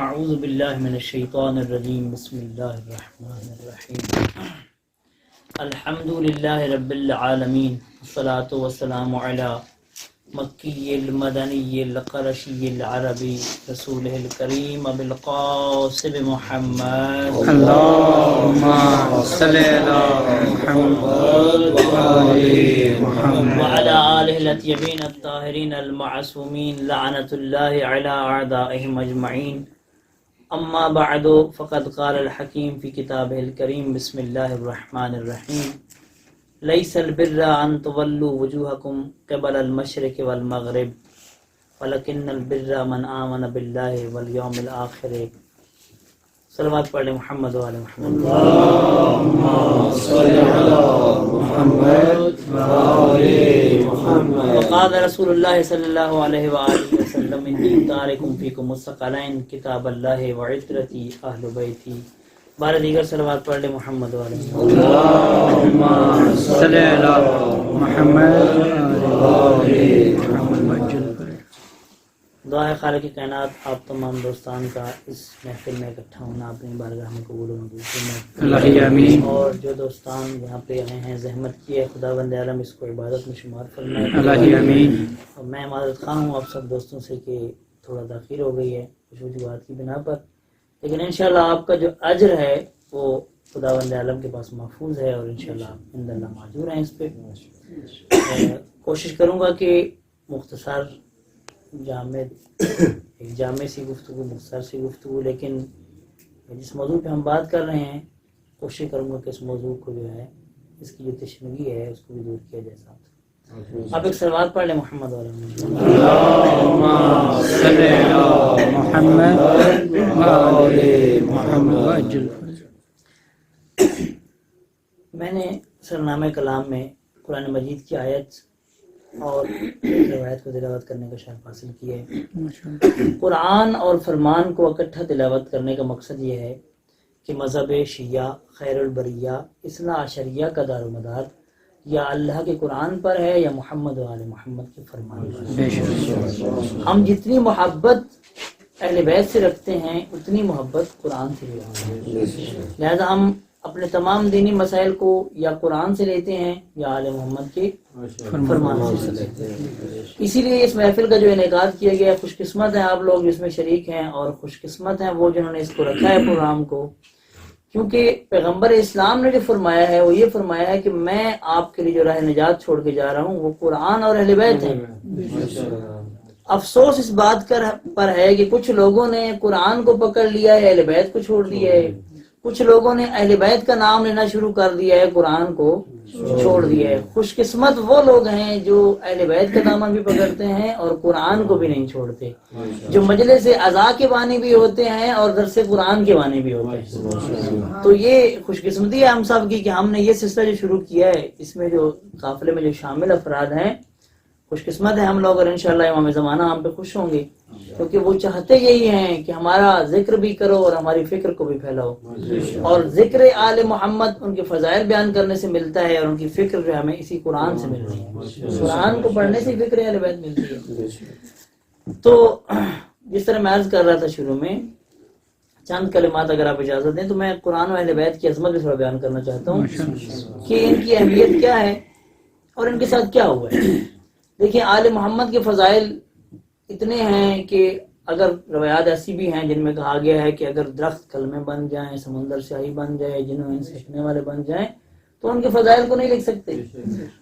اعوذ باللہ من الشیطان الرجیم بسم اللہ الرحمن الرحیم الحمد للہ رب العالمین والصلاة والسلام علی مکی المدنی القرشی العربی رسول الکریم بالقاسم محمد اللهم صل على محمد وعلى محمد وعلى آلہ الاطیبین الطاہرین المعصومین لعنت اللہ علی اعدائہم اجمعین اما بعد فقد قال الحکیم فی کتابہ الکریم بسم اللہ الرحمن الرحیم لیس البر ان تولوا وجوہکم قبل المشرق والمغرب ولکن البر من آمن باللہ والیوم الآخر. صلوات پڑھ لیں محمد وعلی محمد. اللهم صل على محمد وعلى محمد. وقال رسول اللہ صلی اللہ علیہ وآلہ وسلم انی تارکم فیکم الثقلین کتاب اللہ وعترتی اہل بیتی. بارہ دیگر صلوات پڑھ لیں محمد وعلی محمد. اللهم صل على محمد وعلى محمد. دعا ہے خالق کائنات آپ تمام دوستان کا اس محفل میں اکٹھا ہونا اپنی بارگاہ میں قبول و منظور فرمائے. اللہ آمین. اور جو دوستان یہاں پہ آئے ہیں زحمت کی ہے خداوند عالم اس کو عبادت میں شمار فرمائے. اللہ آمین. اور میں معذرت خواہ ہوں آپ سب دوستوں سے کہ تھوڑا تاخیر ہو گئی ہے کچھ وجوہات کی بنا پر، لیکن انشاءاللہ آپ کا جو اجر ہے وہ خداوند عالم کے پاس محفوظ ہے اور انشاءاللہ آپ عند اللہ معذور ہیں اس پہ. کوشش کروں گا کہ مختصر ایک جامع سی گفتگو مختصر سی گفتگو، لیکن جس موضوع پہ ہم بات کر رہے ہیں کوشش کروں گا کہ اس موضوع کو جو ہے اس کی جو تشنگی ہے اس کو بھی دور کیا جائے. ساتھ آپ ایک صلوات پڑھ لیں محمد علیہ وسلم. اللهم صل على محمد وعلى محمد. میں نے سرنامہ کلام میں قرآن مجید کی آیت اور روایت کو تلاوت کرنے کا شرف حاصل کیا ہے. قرآن اور فرمان کو اکٹھا تلاوت کرنے کا مقصد یہ ہے کہ مذہب شیعہ خیر البریہ اثنا عشریہ کا دار و مدار یا اللہ کے قرآن پر ہے یا محمد و آل محمد کے فرمان پر. ہم جتنی محبت اہل بیت سے رکھتے ہیں اتنی محبت قرآن سے بھی رکھتے ہیں، لہذا ہم اپنے تمام دینی مسائل کو یا قرآن سے لیتے ہیں یا آل محمد کے فرمان سے لیتے ہیں. اسی لیے اس محفل کا جو انعقاد کیا گیا، خوش قسمت ہیں آپ لوگ جس میں شریک ہیں اور خوش قسمت ہیں وہ جنہوں نے اس کو رکھا ہے پروگرام کو، کیونکہ پیغمبر اسلام نے جو فرمایا ہے وہ یہ فرمایا ہے کہ میں آپ کے لیے جو راہ نجات چھوڑ کے جا رہا ہوں وہ قرآن اور اہل بیت ہیں. افسوس اس بات پر ہے کہ کچھ لوگوں نے قرآن کو پکڑ لیا ہے اہل بیت کو چھوڑ دیا ہے، کچھ لوگوں نے اہل بیت کا نام لینا شروع کر دیا ہے قرآن کو چھوڑ دیا ہے. خوش قسمت وہ لوگ ہیں جو اہل بیت کا دامن بھی پکڑتے ہیں اور قرآن کو بھی نہیں چھوڑتے، جو مجلس اذا کے بانی بھی ہوتے ہیں اور درس قرآن کے بانی بھی ہوتے ہیں. تو یہ خوش قسمتی ہے ہم سب کی کہ ہم نے یہ سلسلہ جو شروع کیا ہے اس میں جو قافلے میں جو شامل افراد ہیں خوش قسمت ہے ہم لوگ، اور انشاءاللہ امام زمانہ ہم پہ خوش ہوں گے کیونکہ وہ چاہتے یہی ہیں کہ ہمارا ذکر بھی کرو اور ہماری فکر کو بھی پھیلاؤ. اور ذکر آل محمد ان کے فضائل بیان کرنے سے ملتا ہے اور ان کی فکر جو ہمیں اسی قرآن سے ملتی ہے، قرآن کو پڑھنے سے فکر اہل بیت ملتی ہے. تو جس طرح میں عرض کر رہا تھا شروع میں چند کلمات اگر آپ اجازت دیں تو میں قرآن و اہل بیت کی عظمت بھی تھوڑا بیان کرنا چاہتا ہوں کہ ان کی اہمیت کیا ہے اور ان کے ساتھ کیا ہوا ہے. دیکھیں آل محمد کے فضائل اتنے ہیں کہ اگر روایات ایسی بھی ہیں جن میں کہا گیا ہے کہ اگر درخت کلمے بن جائیں، سمندر سیاہی بن جائے، جنہوں ان سے ہٹنے والے بن جائیں تو ان کے فضائل کو نہیں لکھ سکتے.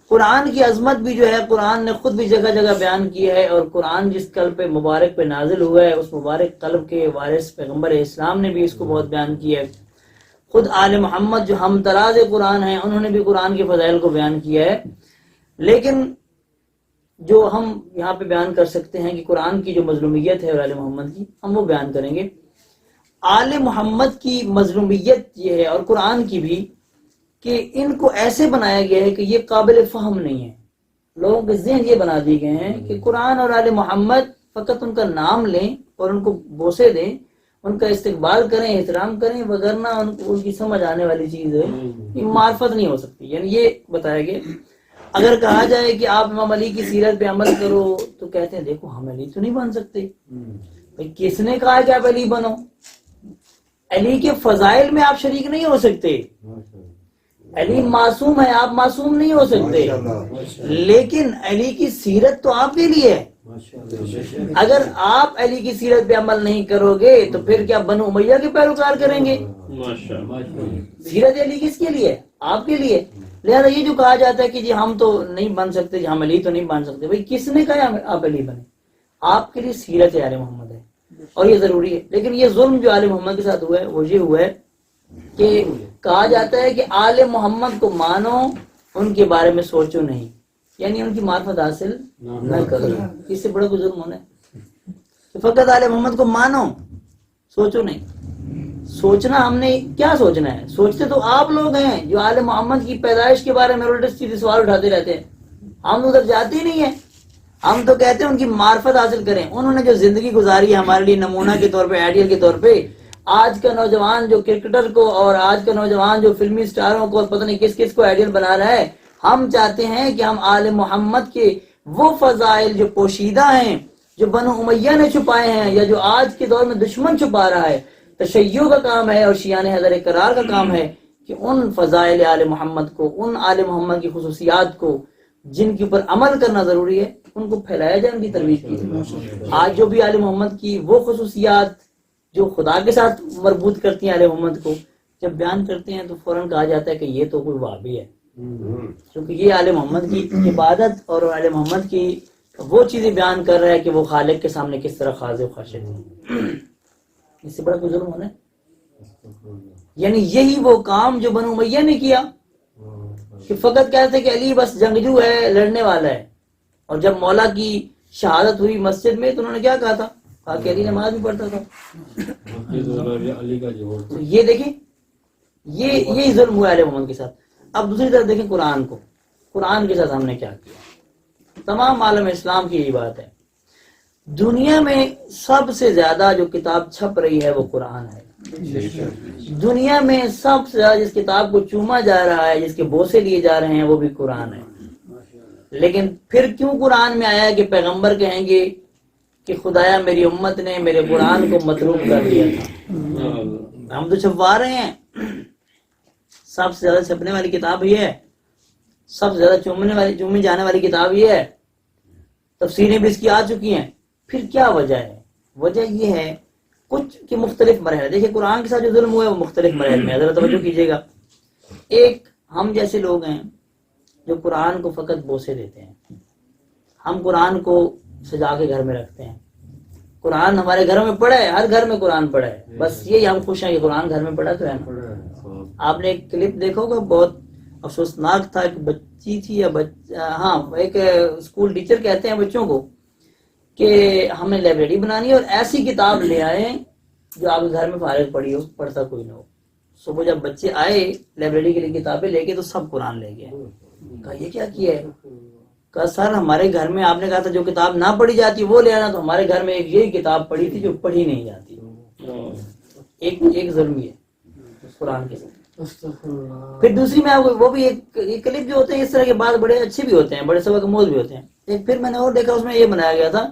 قرآن کی عظمت بھی جو ہے قرآن نے خود بھی جگہ جگہ بیان کی ہے، اور قرآن جس قلب پہ مبارک پہ نازل ہوا ہے اس مبارک قلب کے وارث پیغمبر اسلام نے بھی اس کو بہت بیان کیا ہے. خود آل محمد جو ہم تراز قرآن ہیں انہوں نے بھی قرآن کے فضائل کو بیان کیا ہے. لیکن جو ہم یہاں پہ بیان کر سکتے ہیں کہ قرآن کی جو مظلومیت ہے اور آل محمد کی ہم وہ بیان کریں گے. آل محمد کی مظلومیت یہ ہے اور قرآن کی بھی کہ ان کو ایسے بنایا گیا ہے کہ یہ قابل فہم نہیں ہے. لوگوں کے ذہن یہ بنا دیے گئے ہیں کہ قرآن اور آل محمد فقط ان کا نام لیں اور ان کو بوسے دیں، ان کا استقبال کریں، احترام کریں، وگرنہ ان کی سمجھ آنے والی چیز ہے یہ معرفت نہیں ہو سکتی. یعنی یہ بتایا گیا اگر کہا جائے کہ آپ امام علی کی سیرت پہ عمل کرو تو کہتے ہیں دیکھو ہم علی تو نہیں بن سکتے، کس نے کہا کہ آپ علی بنو؟ علی کے فضائل میں آپ شریک نہیں ہو سکتے. علی معصوم ہے، آپ معصوم نہیں ہو سکتے، لیکن علی کی سیرت تو آپ کے لیے ہے. اگر آپ علی کی سیرت پہ عمل نہیں کرو گے تو پھر کیا بنو امیہ کے پیروکار کریں گے؟ سیرت علی کس کے لیے؟ آپ کے لیے. لہذا یہ جو کہا جاتا ہے کہ جی ہم تو نہیں بن سکتے، جی ہم علی تو نہیں بن سکتے، بھئی کس نے کہا آپ علی بنے؟ آپ کے لیے سیرت آل محمد ہے اور یہ ضروری ہے. لیکن یہ ظلم جو آل محمد کے ساتھ ہوا ہے وہ یہ ہوا ہے کہ کہا جاتا ہے کہ آل محمد کو مانو، ان کے بارے میں سوچو نہیں، یعنی ان کی معرفت حاصل نہ کرو. اس سے بڑا کوئی ظلم ہونا ہے کہ فقط آل محمد کو مانو، سوچو نہیں. سوچنا ہم نے کیا سوچنا ہے؟ سوچتے تو آپ لوگ ہیں جو آل محمد کی پیدائش کے بارے میں الٹے سیدھے سوال اٹھاتے رہتے ہیں. ہم ادھر جاتے ہی نہیں ہیں. ہم تو کہتے ہیں ان کی معرفت حاصل کریں. انہوں نے جو زندگی گزاری ہے ہمارے لیے نمونہ کے طور پہ، آئیڈیل کے طور پہ. آج کا نوجوان جو کرکٹر کو اور آج کا نوجوان جو فلمی سٹاروں کو اور پتہ نہیں کس کس کو آئیڈیل بنا رہا ہے، ہم چاہتے ہیں کہ ہم آل محمد کے وہ فضائل جو پوشیدہ ہیں، جو بنو امیہ نے چھپائے ہیں یا جو آج کے دور میں دشمن چھپا رہا ہے، تشیع کا کام ہے اور شیعان حیدر کرار کا کام ہے کہ ان فضائل آل محمد کو، ان آل محمد کی خصوصیات کو جن کے اوپر عمل کرنا ضروری ہے، ان کو پھیلایا جائے، ان کی ترویج کی جائے. آج جو بھی آل محمد کی وہ خصوصیات جو خدا کے ساتھ مربوط کرتی ہیں آل محمد کو، جب بیان کرتے ہیں تو فوراً کہا جاتا ہے کہ یہ تو کوئی وہابی ہے، کیونکہ یہ آل محمد کی عبادت اور آل محمد کی وہ چیزیں بیان کر رہا ہے کہ وہ خالق کے سامنے کس طرح خاضع و خاشع تھے. اس سے بڑا کوئی ظلم ہونا ہے؟ یعنی یہی وہ کام جو بنو امیہ نے کیا کہ فقط کہتے کہ علی بس جنگجو ہے، لڑنے والا ہے. اور جب مولا کی شہادت ہوئی مسجد میں تو انہوں نے کیا کہا تھا؟ کہا کہ علی نماز بھی پڑھتا تھا. تو یہ دیکھیں، یہی ظلم ہوا آل محمد کے ساتھ. اب دوسری طرف دیکھیں قرآن کو. قرآن کے ساتھ ہم نے کیا کیا؟ تمام عالم اسلام کی یہی بات ہے. دنیا میں سب سے زیادہ جو کتاب چھپ رہی ہے وہ قرآن ہے. دنیا میں سب سے زیادہ جس کتاب کو چوما جا رہا ہے، جس کے بوسے لیے جا رہے ہیں، وہ بھی قرآن ہے. لیکن پھر کیوں قرآن میں آیا کہ پیغمبر کہیں گے کہ خدایا میری امت نے میرے قرآن کو مطلوب کر دیا تھا؟ ہم تو چھپوا رہے ہیں. سب سے زیادہ چھپنے والی کتاب یہ ہے، سب سے زیادہ چومی جانے والی کتاب یہ ہے. تفسیریں بھی اس کی آ چکی ہیں. پھر کیا وجہ ہے؟ وجہ یہ ہے کچھ کہ مختلف مراحل. دیکھیں قرآن کے ساتھ جو ظلم ہوا ہے وہ مختلف مراحل میں. ذرا توجہ کیجیے گا. ایک ہم جیسے لوگ ہیں جو قرآن کو فقط بوسے دیتے ہیں. ہم قرآن کو سجا کے گھر میں رکھتے ہیں. قرآن ہمارے گھروں میں پڑا ہے، ہر گھر میں قرآن پڑا ہے. بس یہی ہم خوش ہیں کہ قرآن گھر میں پڑا تو ہے نا. آپ نے ایک کلپ دیکھا ہوگا، بہت افسوسناک تھا. ایک بچی تھی یا ایک اسکول ٹیچر کہتے ہیں بچوں کو کہ ہم نے لائبریری بنانی ہے اور ایسی کتاب لے آئے جو آپ کے گھر میں فارغ پڑی ہو، پڑھتا کوئی نہ ہو. صبح جب بچے آئے لائبریری کے لیے کتابیں لے کے تو سب قرآن لے گئے. کہا یہ کیا کیا ہے؟ کہا سر ہمارے گھر میں آپ نے کہا تھا جو کتاب نہ پڑھی جاتی وہ لے آنا، تو ہمارے گھر میں ایک یہی کتاب پڑھی تھی جو پڑھی نہیں جاتی. ایک ظلم ہے قرآن کے ساتھ. پھر دوسری میں وہ بھی ایک کلپ جو ہوتے ہیں اس طرح کے بعد بڑے اچھے بھی ہوتے ہیں، بڑے سبق آموز بھی ہوتے ہیں. ایک پھر میں نے اور دیکھا، اس میں یہ بنایا گیا تھا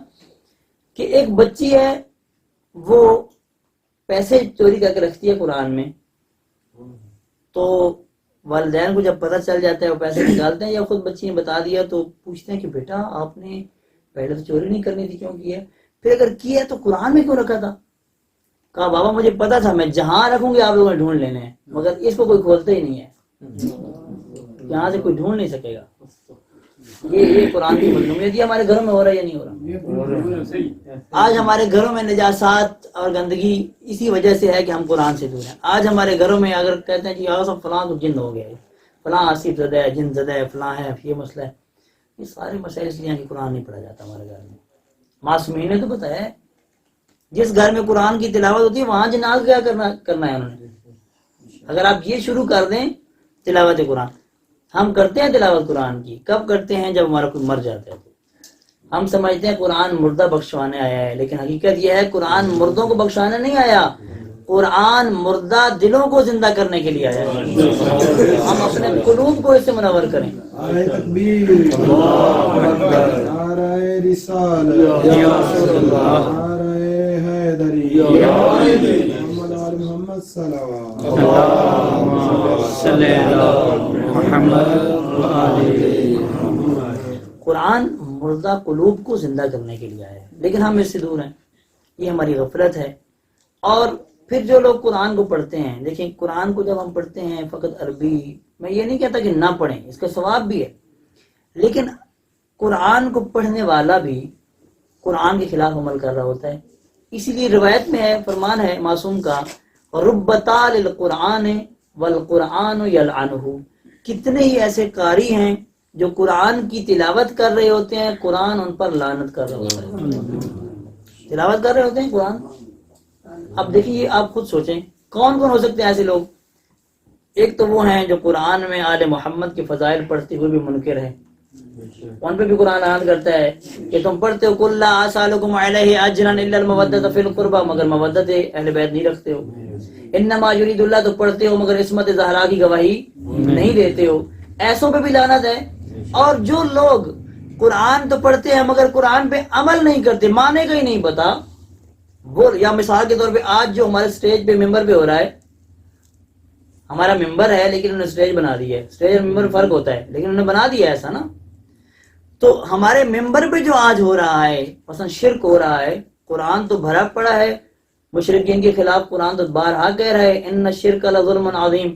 کہ ایک بچی ہے وہ پیسے چوری کر کے رکھتی ہے قرآن میں. تو والدین کو جب پتہ چل جاتا ہے وہ پیسے نکالتے ہیں، یا خود بچی نے بتا دیا تو پوچھتے ہیں کہ بیٹا آپ نے پہلے تو چوری نہیں کرنی تھی، کیوں کی ہے؟ پھر اگر کی ہے تو قرآن میں کیوں رکھا تھا؟ کہا بابا مجھے پتا تھا میں جہاں رکھوں گی آپ لوگوں نے ڈھونڈ لینے ہیں، مگر اس کو کوئی کھولتا ہی نہیں ہے، یہاں سے کوئی ڈھونڈ نہیں سکے گا. یہ قرآن کی مظلومیت یہ ہمارے گھروں میں ہو رہا ہے یا نہیں ہو رہا؟ آج ہمارے گھروں میں نجاسات اور گندگی اسی وجہ سے ہے کہ ہم قرآن سے دور ہیں. آج ہمارے گھروں میں اگر کہتے ہیں کہ یار سب فلاں تو جن ہو گیا ہے، فلاں آصف زدہ ہے، جن زدہ ہے، فلاں ہے، یہ مسئلہ ہے، یہ سارے مسائل اس لیے ہیں کہ قرآن نہیں پڑھا جاتا ہمارے گھر میں. معصومین نے تو بتایا ہے جس گھر میں قرآن کی تلاوت ہوتی ہے وہاں جناز کیا کرنا ہے انہوں نے. اگر آپ یہ شروع کر دیں تلاوت قرآن، ہم کرتے ہیں تلاوت قرآن کی کب کرتے ہیں؟ جب ہمارا کوئی مر جاتا ہے. تو ہم سمجھتے ہیں قرآن مردہ بخشوانے آیا ہے، لیکن حقیقت یہ ہے قرآن مردوں کو بخشوانے نہیں آیا، قرآن مردہ دلوں کو زندہ کرنے کے لیے آیا ہے. ہم اپنے قلوب کو اس سے منور کریں. نعرہ تکبیر، اللہ اکبر، نعرہ رسالت، نعرہ محمد صلوات اللهم صل علی محمد و آل محمد۔ قرآن مردہ قلوب کو زندہ کرنے کے لیے آیا ہے، لیکن ہم اس سے دور ہیں، یہ ہماری غفلت ہے۔ اور پھر جو لوگ قرآن کو پڑھتے ہیں، دیکھیں قرآن کو جب ہم پڑھتے ہیں فقط عربی، میں یہ نہیں کہتا کہ نہ پڑھیں، اس کا ثواب بھی ہے، لیکن قرآن کو پڑھنے والا بھی قرآن کے خلاف عمل کر رہا ہوتا ہے۔ اسی لیے روایت میں ہے، فرمان ہے معصوم کا، رب تال القرآن والقرآن یلعنہ، کتنے ہی ایسے قاری ہیں جو قرآن کی تلاوت کر رہے ہوتے ہیں، قرآن ان پر لعنت کر رہا ہوتا ہے۔ تلاوت کر رہے ہوتے ہیں قرآن۔ اب دیکھیے، آپ خود سوچیں کون کون ہو سکتے ہیں ایسے لوگ۔ ایک تو وہ ہیں جو قرآن میں آل محمد کے فضائل پڑھتے ہوئے بھی منکر ہیں، ان پہ بھی قرآن لعنت کرتا ہے کہ تم پڑھتے ہو قل لا اسالکم علیہ اجرا الا المودۃ فی القربى، مگر مودت اہل بیت نہیں رکھتے ہو۔ انما یرید اللہ، تو پڑھتے ہو مگر عصمت زہرا کی گواہی نہیں دیتے ہو، ایسوں پہ بھی لعنت ہے۔ اور جو لوگ قرآن تو پڑھتے ہیں مگر قرآن پہ عمل نہیں کرتے، معنی کا ہی نہیں پتا، وہ یا مثال کے طور پہ آج جو ہمارے سٹیج پہ ممبر پہ ہو رہا ہے، ہمارا ممبر ہے لیکن انہوں نے سٹیج بنا دی ہے، سٹیج اور ممبر میں فرق ہوتا ہے لیکن انہوں نے بنا دیا ایسا نا۔ تو ہمارے ممبر پہ جو آج ہو رہا ہے مثلا شرک ہو رہا ہے، قرآن تو بھرا پڑا ہے مشرکین کے خلاف، قرآن تو بارہا کہہ رہا ہے ان الشرک لظلم عظیم،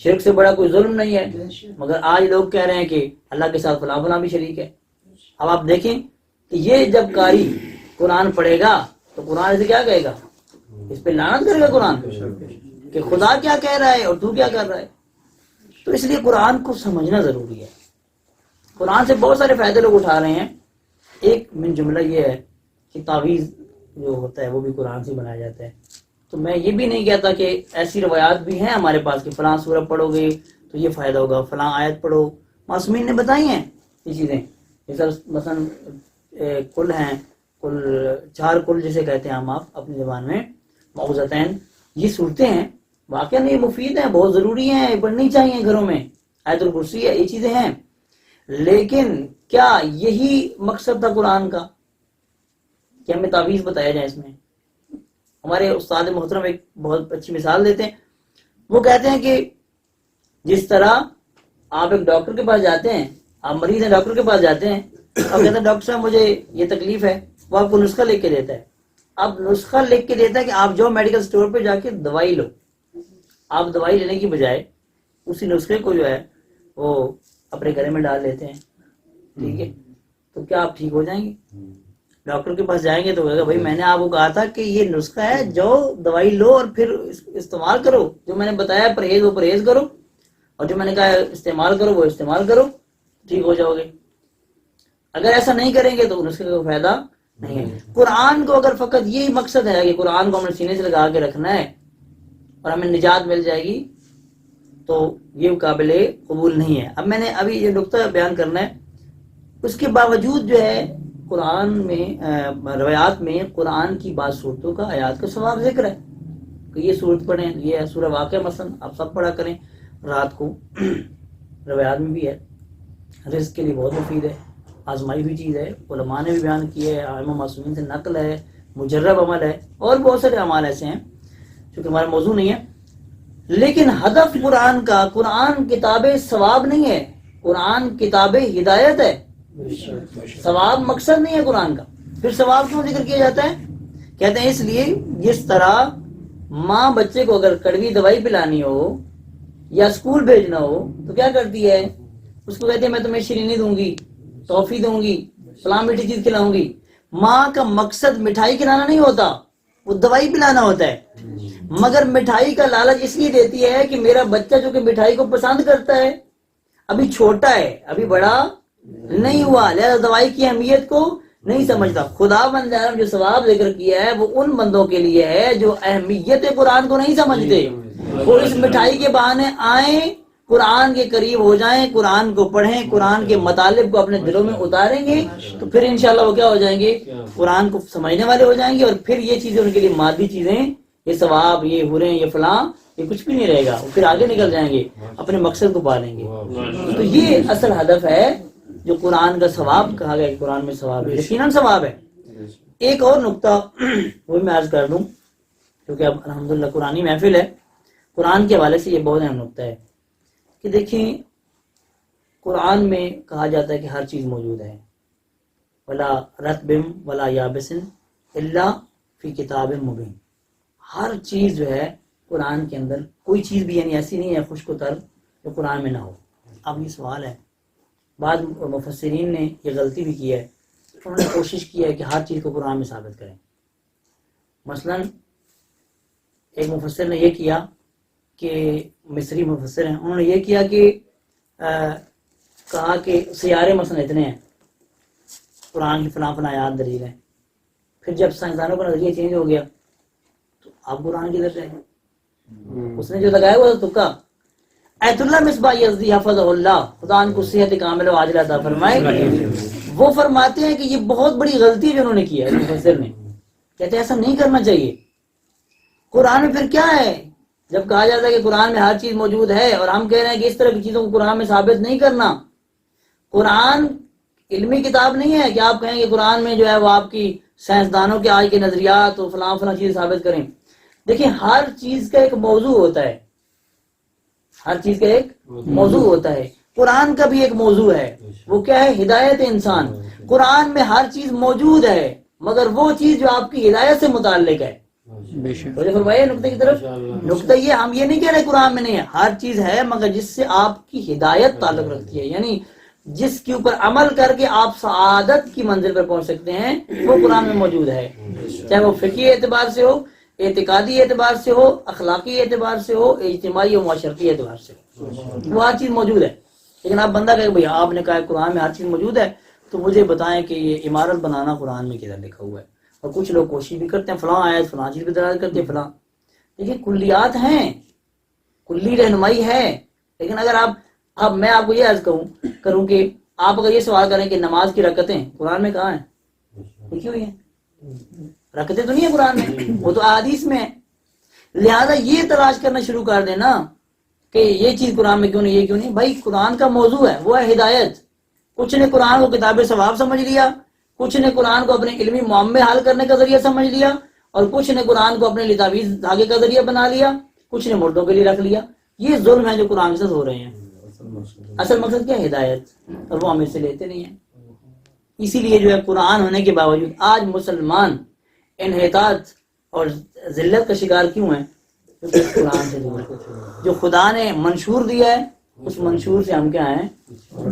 شرک سے بڑا کوئی ظلم نہیں ہے، مگر آج لوگ کہہ رہے ہیں کہ اللہ کے ساتھ فلاں فلاں بھی شریک ہے۔ اب آپ دیکھیں کہ یہ جب قاری قرآن پڑھے گا تو قرآن اسے کیا کہے گا؟ اس پہ لعنت کرے گا قرآن کہ خدا کیا کہہ رہا ہے اور تو کیا کر رہا ہے۔ تو اس لیے قرآن کو سمجھنا ضروری ہے۔ قرآن سے بہت سارے فائدے لوگ اٹھا رہے ہیں، ایک من جملہ یہ ہے کہ تعویذ جو ہوتا ہے وہ بھی قرآن سے بنایا جاتا ہے۔ تو میں یہ بھی نہیں کہتا کہ ایسی روایات بھی ہیں ہمارے پاس کہ فلاں سورہ پڑھو گے تو یہ فائدہ ہوگا، فلاں آیت پڑھو، معصومین نے بتائی ہیں یہ چیزیں۔ مثلا کل ہیں، کل 4 کل جسے کہتے ہیں ہم آپ اپنی زبان میں، معوذتین، یہ صورتیں ہیں، واقعا یہ مفید ہیں، بہت ضروری ہیں، پڑھنی چاہیے گھروں میں، آیت الکرسی ہے، یہ چیزیں ہیں۔ لیکن کیا یہی مقصد تھا قرآن کا کہ ہمیں تعویذ بتایا جائے؟ اس میں ہمارے استاد محترم ایک بہت اچھی مثال دیتے ہیں، وہ کہتے ہیں کہ جس طرح آپ ایک ڈاکٹر کے پاس جاتے ہیں، آپ مریض ہیں ڈاکٹر کے پاس جاتے ہیں، اور کہتے ہیں ڈاکٹر صاحب مجھے یہ تکلیف ہے، وہ آپ کو نسخہ لکھ کے دیتا ہے۔ اب نسخہ لکھ کے دیتا ہے کہ آپ جو میڈیکل اسٹور پہ جا کے دوائی لو، آپ دوائی لینے کی بجائے اسی نسخے کو جو ہے وہ اپنے گلے میں ڈال لیتے ہیں، ٹھیک ہے، تو کیا آپ ٹھیک ہو جائیں گے؟ ڈاکٹر کے پاس جائیں گے تو کہے گا بھائی میں نے آپ کو کہا تھا کہ یہ نسخہ ہے، جو دوائی لو اور پھر استعمال کرو، جو میں نے بتایا پرہیز وہ پرہیز کرو، اور جو میں نے کہا استعمال کرو وہ استعمال کرو، ٹھیک ہو جاؤ گے۔ اگر ایسا نہیں کریں گے تو نسخے کا فائدہ نہیں ہے۔ قرآن کو اگر فقط یہی مقصد ہے کہ قرآن کو ہمیں سینے سے لگا کے رکھنا ہے اور ہمیں نجات مل جائے گی، تو یہ قابل قبول نہیں ہے۔ اب میں نے ابھی یہ نقطہ بیان کرنا ہے، اس کے باوجود جو ہے قرآن میں روایات میں قرآن کی بعض صورتوں کا آیات کا ثواب ذکر ہے کہ یہ صورت پڑھیں، یہ سورہ واقعہ مثلا آپ سب پڑھا کریں رات کو، روایات میں بھی ہے، رزق کے لیے بہت مفید ہے، آزمائی ہوئی چیز ہے، علماء نے بھی بیان کی ہے، عالم و معصومین سے نقل ہے، مجرب عمل ہے، اور بہت سارے اعمال ایسے ہیں چونکہ ہمارا موضوع نہیں ہے۔ لیکن ہدف قرآن کا، قرآن کتاب ثواب نہیں ہے، قرآن کتاب ہدایت ہے، ثواب مقصد نہیں ہے قرآن کا۔ پھر ثواب کیوں ذکر کیا جاتا ہے؟ کہتے ہیں اس لیے جس طرح ماں بچے کو اگر کڑوی دوائی پلانی ہو یا اسکول بھیجنا ہو تو کیا کرتی ہے؟ اس کو کہتے ہیں میں تمہیں شیرینی دوں گی، ٹافی دوں گی، فلاں میٹھی چیز کھلاؤں گی۔ ماں کا مقصد مٹھائی کھلانا نہیں ہوتا، وہ دوائی پلانا ہوتا ہے، مگر مٹھائی کا لالچ اس لیے دیتی ہے کہ میرا بچہ جو کہ مٹھائی کو پسند کرتا ہے، ابھی چھوٹا ہے، ابھی بڑا نہیں ہوا، لہذا دوائی کی اہمیت کو نہیں سمجھتا۔ خدا بند عالم جو ثواب ذکر کیا ہے وہ ان بندوں کے لیے ہے جو اہمیت قرآن کو نہیں سمجھتے، وہ اس مٹھائی کے بہانے آئیں، قرآن کے قریب ہو جائیں، قرآن کو پڑھیں، قرآن کے مطالب کو اپنے دلوں میں اتاریں گے تو پھر انشاءاللہ وہ کیا ہو جائیں گے؟ قرآن کو سمجھنے والے ہو جائیں گے، اور پھر یہ چیزیں ان کے لیے مادی چیزیں، یہ ثواب، یہ حوریں، یہ فلاں، یہ کچھ بھی نہیں رہے گا، وہ پھر آگے نکل جائیں گے، اپنے مقصد کو پا لیں گے۔ تو یہ اصل ہدف ہے جو قرآن کا ثواب کہا گیا کہ قرآن میں ثواب ہے، یقیناً ثواب ہے۔ ایک اور نقطہ وہ میں عرض کر دوں کیونکہ اب الحمدللہ قرآنی محفل ہے، قرآن کے حوالے سے یہ بہت اہم نقطہ ہے کہ دیکھیں قرآن میں کہا جاتا ہے کہ ہر چیز موجود ہے، ولا رطب ولا یابس الا فی کتاب مبین، ہر چیز جو ہے قرآن کے اندر، کوئی چیز بھی یعنی ایسی نہیں ہے خشک و تر جو قرآن میں نہ ہو۔ اب یہ سوال ہے، بعض مفسرین نے یہ غلطی بھی کی ہے، انہوں نے کوشش کی ہے کہ ہر چیز کو قرآن میں ثابت کریں۔ مثلا ایک مفسر نے یہ کیا کہ مصری مفسر ہیں، انہوں نے یہ کیا کہ کہا کہ سیارے مثلا اتنے ہیں، قرآن کی فلاں فلاں آیات دلیل ہے۔ پھر جب سائنسدانوں کا نظریہ چینج ہو گیا تو آپ قرآن کی طرف رہے، اس نے جو لگایا وہ تکا۔ ایت اللہ مصباح یزدی حفظہ اللہ، خدا ان کو صحت کامل و عاجلہ عطا فرمائے، وہ فرماتے ہیں کہ یہ بہت بڑی غلطی جو انہوں نے کی ہے مفسر نے، کہتے ہیں ایسا نہیں کرنا چاہیے۔ قرآن میں پھر کیا ہے؟ جب کہا جاتا ہے کہ قرآن میں ہر چیز موجود ہے اور ہم کہہ رہے ہیں کہ اس طرح کی چیزوں کو قرآن میں ثابت نہیں کرنا، قرآن علمی کتاب نہیں ہے کہ آپ کہیں کہ قرآن میں جو ہے وہ آپ کی سائنسدانوں کے آج کے نظریات اور فلاں فلاں چیز ثابت کریں۔ دیکھیں ہر چیز کا ایک موضوع ہوتا ہے، ہر چیز کا ایک موضوع ہوتا ہے، قرآن کا بھی ایک موضوع ہے، وہ کیا ہے؟ ہدایت انسان۔ قرآن میں ہر چیز موجود ہے مگر وہ چیز جو آپ کی ہدایت سے متعلق ہے۔ بے شک فرمائیے نقطے کی طرف، نقطہ یہ ہم یہ نہیں کہہ رہے قرآن میں نہیں ہے، ہر چیز ہے مگر جس سے آپ کی ہدایت تعلق رکھتی ہے، یعنی جس کے اوپر عمل کر کے آپ سعادت کی منزل پر پہنچ سکتے ہیں، وہ قرآن میں موجود ہے، چاہے وہ فقہی اعتبار سے ہو، اعتقادی اعتبار سے ہو، اخلاقی اعتبار سے ہو، اجتماعی و معاشرتی اعتبار سے ہو، وہ ہر چیز موجود ہے۔ لیکن آپ بندہ کہے بھئی آپ نے کہا قرآن میں ہر چیز موجود ہے تو مجھے بتائیں کہ یہ عمارت بنانا قرآن میں کدھر لکھا ہوا ہے؟ اور کچھ لوگ کوشش بھی کرتے ہیں فلاں آیت فلاں چیز پہ دلالت کرتے ہیں فلاں، دیکھیے کلیات ہیں، کلی رہنمائی ہے، لیکن اگر اب میں آپ کو یہ عرض کروں کہ آپ اگر یہ سوال کریں کہ نماز کی رکعتیں قرآن میں کہاں ہیں؟ لکھی ہوئی ہیں، رکعتیں تو نہیں ہیں قرآن میں، وہ تو احادیث میں ہے۔ لہذا یہ تلاش کرنا شروع کر دینا کہ یہ چیز قرآن میں کیوں نہیں، یہ کیوں نہیں۔ بھائی قرآن کا موضوع ہے، وہ ہے ہدایت۔ کچھ نے قرآن کو کتاب ثواب سمجھ لیا، کچھ نے قرآن کو اپنے علمی معاملے حل کرنے کا ذریعہ سمجھ لیا، اور کچھ نے قرآن کو اپنے لیے تعویذ دھاگے کا ذریعہ بنا لیا، کچھ نے مردوں کے لیے رکھ لیا۔ یہ ظلم ہے جو قرآن کے ساتھ ہو رہے ہیں۔ اصل مقصد کیا ہے؟ ہدایت، اور وہ ہم اس سے لیتے نہیں ہیں۔ اسی لیے جو ہے قرآن ہونے کے باوجود آج مسلمان انحطاط اور ذلت کا شکار کیوں ہیں؟ کیونکہ قرآن سے دور ہے، جو خدا نے منشور دیا ہے اس منشور سے ہم کیا ہیں؟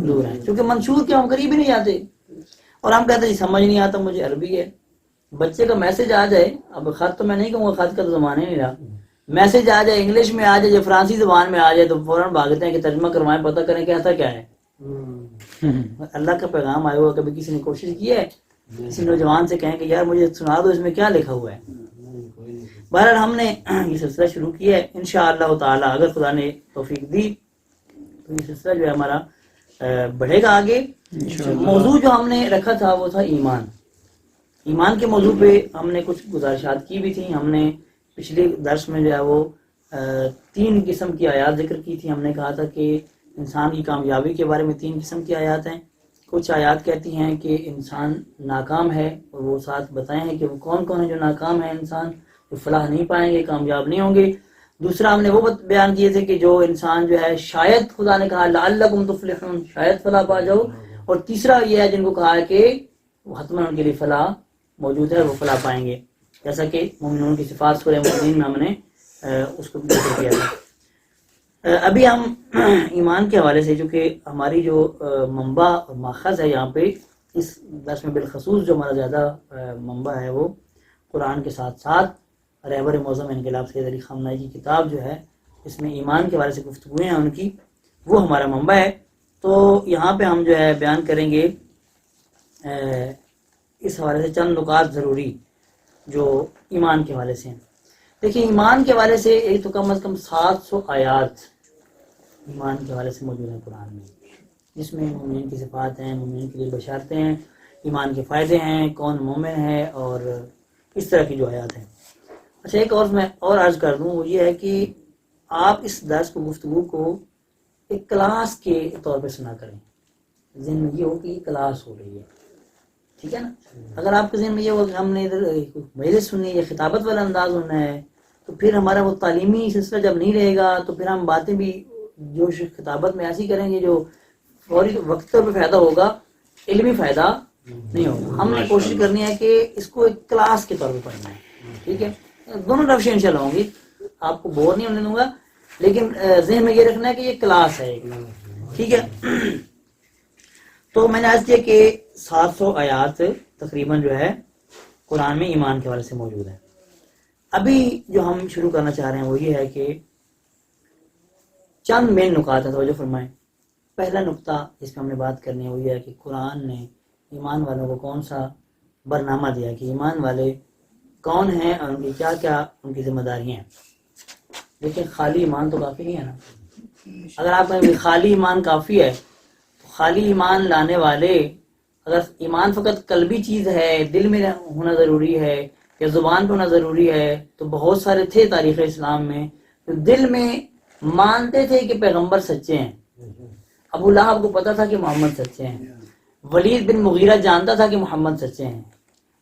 دور ہیں۔ کیونکہ منشور کے ہم قریب ہی نہیں جاتے، اور ہم کہتے ہیں سمجھ نہیں آتا مجھے عربی ہے۔ بچے کا میسج آ جائے، اب خط تو میں نہیں کہوں گا، خط کا تو زمانہ ہی نہیں رہا، میسج آ جائے انگلش میں آ جائے یا فرانسی زبان میں آ جائے تو فوراً بھاگتے ہیں کہ ترجمہ کروائیں، پتہ کریں کہ ایسا کیا ہے۔ اللہ کا پیغام آیا ہوا، کبھی کسی نے کوشش کی ہے کسی نوجوان سے کہیں کہ یار مجھے سنا دو اس میں کیا لکھا ہوا ہے؟ بہرحال ہم نے یہ سلسلہ شروع کیا ہے، انشاءاللہ تعالی اگر خدا نے توفیق دی تو یہ سلسلہ جو ہے ہمارا بڑھے گا آگے۔ موضوع جو ہم نے رکھا تھا وہ تھا ایمان۔ ایمان کے موضوع پہ ہم نے کچھ گزارشات کی بھی تھیں۔ ہم نے پچھلے درس میں جو ہے وہ 3 قسم کی آیات ذکر کی تھی۔ ہم نے کہا تھا کہ انسان کی کامیابی کے بارے میں 3 قسم کی آیات ہیں۔ کچھ آیات کہتی ہیں کہ انسان ناکام ہے، اور وہ ساتھ بتائے ہیں کہ وہ کون کون ہے جو ناکام ہے، انسان جو فلاح نہیں پائیں گے، کامیاب نہیں ہوں گے۔ دوسرا ہم نے وہ بیان کیے تھے کہ جو انسان جو ہے شاید خدا نے کہا لعلکم تفلحون، شاید فلاح پا جاؤ، اور تیسرا یہ ہے جن کو کہا ہے کہ حتماً ان کے لیے فلاح موجود ہے، وہ فلاح پائیں گے، جیسا کہ مومنون کی صفات سورہ مومنین میں ہم نے اس کو ذکر کیا تھا۔ ابھی ہم ایمان کے حوالے سے، جو کہ ہماری جو منبع اور ماخذ ہے یہاں پہ اس درس میں بالخصوص جو ہمارا زیادہ منبع ہے وہ قرآن کے ساتھ ساتھ رہبر معظم انقلاب سید علی خامنہ کی کتاب جو ہے، اس میں ایمان کے حوالے سے گفتگویں ہیں ان کی، وہ ہمارا منبع ہے۔ تو یہاں پہ ہم جو ہے بیان کریں گے اس حوالے سے چند نکات ضروری جو ایمان کے حوالے سے ہیں۔ دیکھیں ایمان کے حوالے سے ایک تو کم از کم 700 آیات ایمان کے حوالے سے موجود ہیں قرآن میں، جس میں مومنین کی صفات ہیں، مومنین کے لیے بشارتیں ہیں، ایمان کے فائدے ہیں، کون مومن ہے، اور اس طرح کی جو آیات ہیں۔ اچھا ایک اور میں اور عرض کر دوں، وہ یہ ہے کہ آپ اس درس کو گفتگو کو ایک کلاس کے طور پہ سنا کریں، ذہن میں یہ ہو کہ یہ کلاس ہو رہی ہے، ٹھیک ہے نا؟ اگر آپ کے ذہن میں یہ ہو کہ ہم نے ادھر مجلس سننی ہے، خطابت والا انداز ہونا ہے، تو پھر ہمارا وہ تعلیمی سلسلہ جب نہیں رہے گا تو پھر ہم باتیں بھی جو خطابت میں ایسی کریں گے جو فوری وقت پہ فائدہ ہوگا، علمی فائدہ نہیں ہوگا. ہم نے کوشش کرنی ہے کہ اس کو ایک کلاس کے طور پہ پڑھنا ہے. ٹھیک ہے، دونوں روشیں انشاءاللہ ہوں گی، آپ کو بور نہیں ہونے دوں گا، لیکن ذہن میں یہ رکھنا ہے کہ یہ کلاس ہے. ٹھیک ہے. تو میں نے عرض کیا کہ 700 آیات تقریباً جو ہے قرآن میں ایمان کے حوالے سے موجود ہے. ابھی جو ہم شروع کرنا چاہ رہے ہیں وہ یہ ہے کہ چند مین نکات ہیں، توجہ فرمائیں. پہلا نقطہ جس پہ ہم نے بات کرنی ہے وہ یہ ہے کہ قرآن نے ایمان والوں کو کون سا برنامہ دیا، کہ ایمان والے کون ہیں اور ان کی کیا کیا ان کی ذمہ داریاں ہیں. لیکن خالی ایمان تو کافی نہیں ہے نا. اگر آپ کہیں خالی ایمان کافی ہے، تو خالی ایمان لانے والے، اگر ایمان فقط قلبی چیز ہے، دل میں ہونا ضروری ہے یا زبان پہ ہونا ضروری ہے، تو بہت سارے تھے تاریخ اسلام میں تو دل میں مانتے تھے کہ پیغمبر سچے ہیں. ابو لہب کو پتا تھا کہ محمد سچے ہیں، ولید بن مغیرہ جانتا تھا کہ محمد سچے ہیں،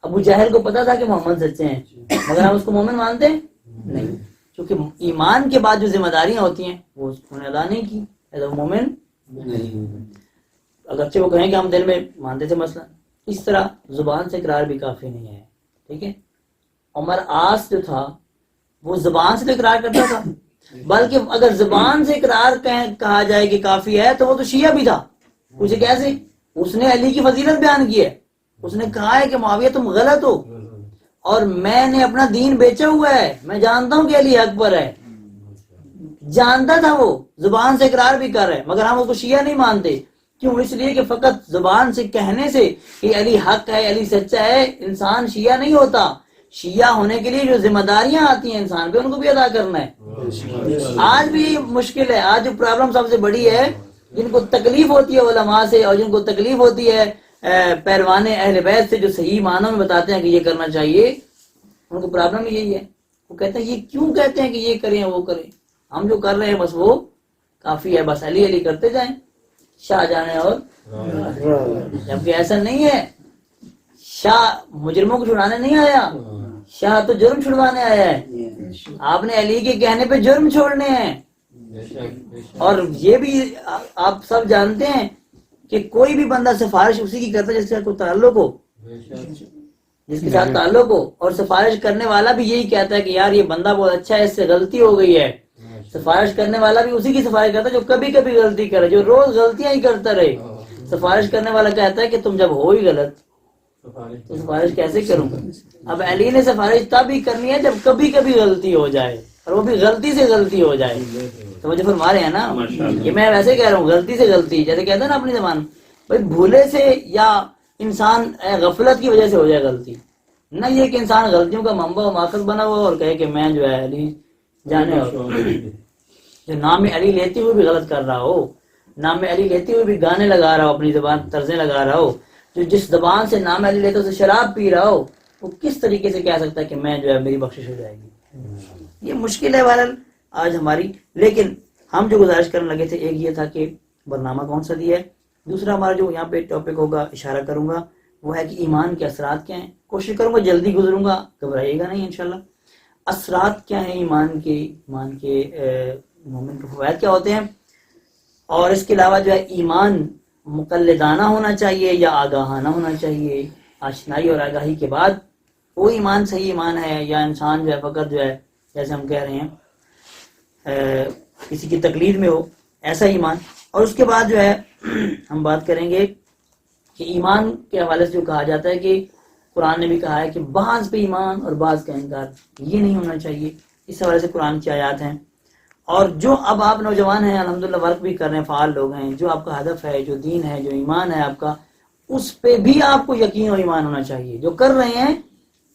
ابو جہل کو پتا تھا کہ محمد سچے ہیں، مگر ہم اس کو مومن مانتے نہیں، کیونکہ ایمان کے بعد جو ذمہ داریاں ہوتی ہیں وہ انہوں نے ادا نہیں کی، ایسا مومن نہیں. اگرچہ وہ کہیں کہ ہم دل میں مانتے تھے. مثلا اس طرح زبان سے اقرار بھی کافی نہیں ہے. ٹھیک ہے. عمر عاص جو تھا وہ زبان سے تو اقرار کرتا تھا، بلکہ اگر زبان سے اقرار کہا جائے کہ کافی ہے تو وہ تو شیعہ بھی تھا. پوچھے کیسے؟ اس نے علی کی فضیلت بیان کی ہے، اس نے کہا ہے کہ معاویہ تم غلط ہو اور میں نے اپنا دین بیچا ہوا ہے، میں جانتا ہوں کہ علی حق پر ہے. جانتا تھا، وہ زبان سے اقرار بھی کر رہے، مگر ہم اس کو شیعہ نہیں مانتے. کیوں؟ اس لیے کہ فقط زبان سے کہنے سے کہ علی حق ہے، علی سچا ہے، انسان شیعہ نہیں ہوتا. شیعہ ہونے کے لیے جو ذمہ داریاں آتی ہیں انسان پہ ان کو بھی ادا کرنا ہے. آج بھی مشکل ہے. آج جو پرابلم سب سے بڑی ہے، جن کو تکلیف ہوتی ہے علماء سے اور جن کو تکلیف ہوتی ہے پیروان اہل بیت سے جو صحیح معنوں میں بتاتے ہیں کہ یہ کرنا چاہیے، ان کو پرابلم یہی ہے. وہ کہتے ہیں یہ کیوں کہتے ہیں کہ یہ کریں وہ کریں، ہم جو کر رہے ہیں بس وہ کافی ہے، بس علی علی کرتے جائیں، شاہ جانے اور جبکہ ایسا نہیں ہے. شاہ مجرموں کو چھڑانے نہیں آیا، شاہ تو جرم چھڑوانے آیا ہے. آپ نے علی کے کہنے پہ جرم چھوڑنے ہیں. اور یہ بھی آپ سب جانتے ہیں کہ کوئی بھی بندہ سفارش اسی کی کرتا ہے جس کے ساتھ کوئی تعلق ہو، جس کے ساتھ تعلق ہو، اور سفارش کرنے والا بھی یہی کہتا ہے کہ یار یہ بندہ بہت اچھا ہے، اس سے غلطی ہو گئی ہے. سفارش کرنے والا بھی اسی کی سفارش کرتا ہے جو کبھی کبھی غلطی کرے، جو روز غلطیاں ہی کرتا رہے. سفارش کرنے والا کہتا ہے کہ تم جب ہو ہی غلط تو سفارش کیسے کروں. اب علی نے سفارش تب ہی کرنی ہے جب کبھی کبھی غلطی ہو جائے، اور وہ بھی غلطی سے غلطی ہو جائے. تو مجھے فرما رہے ہیں نا، یہ میں ویسے کہہ رہا ہوں غلطی سے غلطی، جیسے کہتے ہیں نا اپنی زبان بھائی بھولے سے یا انسان غفلت کی وجہ سے ہو جائے غلطی، نہ یہ کہ انسان غلطیوں کا منبع و ماخذ بنا ہوا اور کہے کہ میں جو ہے علی جانے، اور جو نام علی لیتے ہوئے بھی غلط کر رہا ہو، نام علی لیتے ہوئے بھی گانے لگا رہا ہو، اپنی زبان طرزیں لگا رہا ہو، جو جس زبان سے نام علی لیتے اسے شراب پی رہا ہو، وہ کس طریقے سے کہہ سکتا ہے کہ میں جو ہے میری بخشش ہو جائے گی. یہ مشکل ہے بہرحال آج ہماری. لیکن ہم جو گزارش کرنے لگے تھے، ایک یہ تھا کہ برنامہ کون سا دیا ہے. دوسرا ہمارا جو یہاں پہ ٹاپک ہوگا، اشارہ کروں گا، وہ ہے کہ ایمان کے اثرات کیا ہیں. کوشش کروں گا جلدی گزروں گا، گھبرائیے گا نہیں انشاءاللہ. اثرات کیا ہیں ایمان کے مومن کے فوائد کیا ہوتے ہیں، اور اس کے علاوہ جو ہے ایمان مقلدانہ ہونا چاہیے یا آگاہانہ ہونا چاہیے. آشنائی اور آگاہی کے بعد وہ ایمان صحیح ایمان ہے، یا انسان جو ہے فقط جو ہے جیسے ہم کہہ رہے ہیں کسی کی تقلید میں ہو، ایسا ایمان. اور اس کے بعد جو ہے ہم بات کریں گے کہ ایمان کے حوالے سے جو کہا جاتا ہے کہ قرآن نے بھی کہا ہے کہ بعض پہ ایمان اور بعض کا انکار، یہ نہیں ہونا چاہیے. اس حوالے سے قرآن کی آیات ہیں. اور جو اب آپ نوجوان ہیں الحمدللہ ورک بھی کر رہے ہیں، فعال لوگ ہیں، جو آپ کا ہدف ہے، جو دین ہے، جو ایمان ہے آپ کا، اس پہ بھی آپ کو یقین و ایمان ہونا چاہیے. جو کر رہے ہیں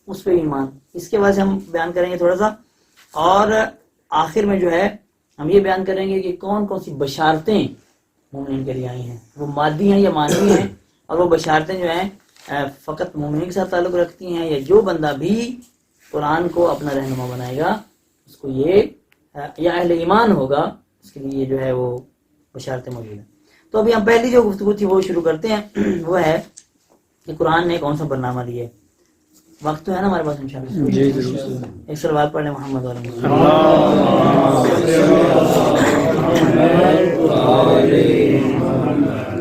اس پہ ایمان، اس کے بعد سے ہم بیان کریں گے تھوڑا سا. اور آخر میں جو ہے ہم یہ بیان کریں گے کہ کون کون سی بشارتیں مومنین کے لیے آئی ہیں، وہ مادی ہیں یا معنوی ہیں. اور وہ بشارتیں جو ہیں فقط مومنین کے ساتھ تعلق رکھتی ہیں، یا جو بندہ بھی قرآن کو اپنا رہنما بنائے گا اس کو یہ یا اہل ایمان ہوگا، اس کے لیے جو ہے وہ بشارتیں موجود ہیں. تو ابھی ہم پہلی جو گفتگو تھی وہ شروع کرتے ہیں. وہ ہے کہ قرآن نے کون سا برنامہ دیا ہے. وقت تو ہے نا ہمارے پاس انشاءاللہ؟ جی ضرور. ایک صلوات پڑھ لیں محمد والا.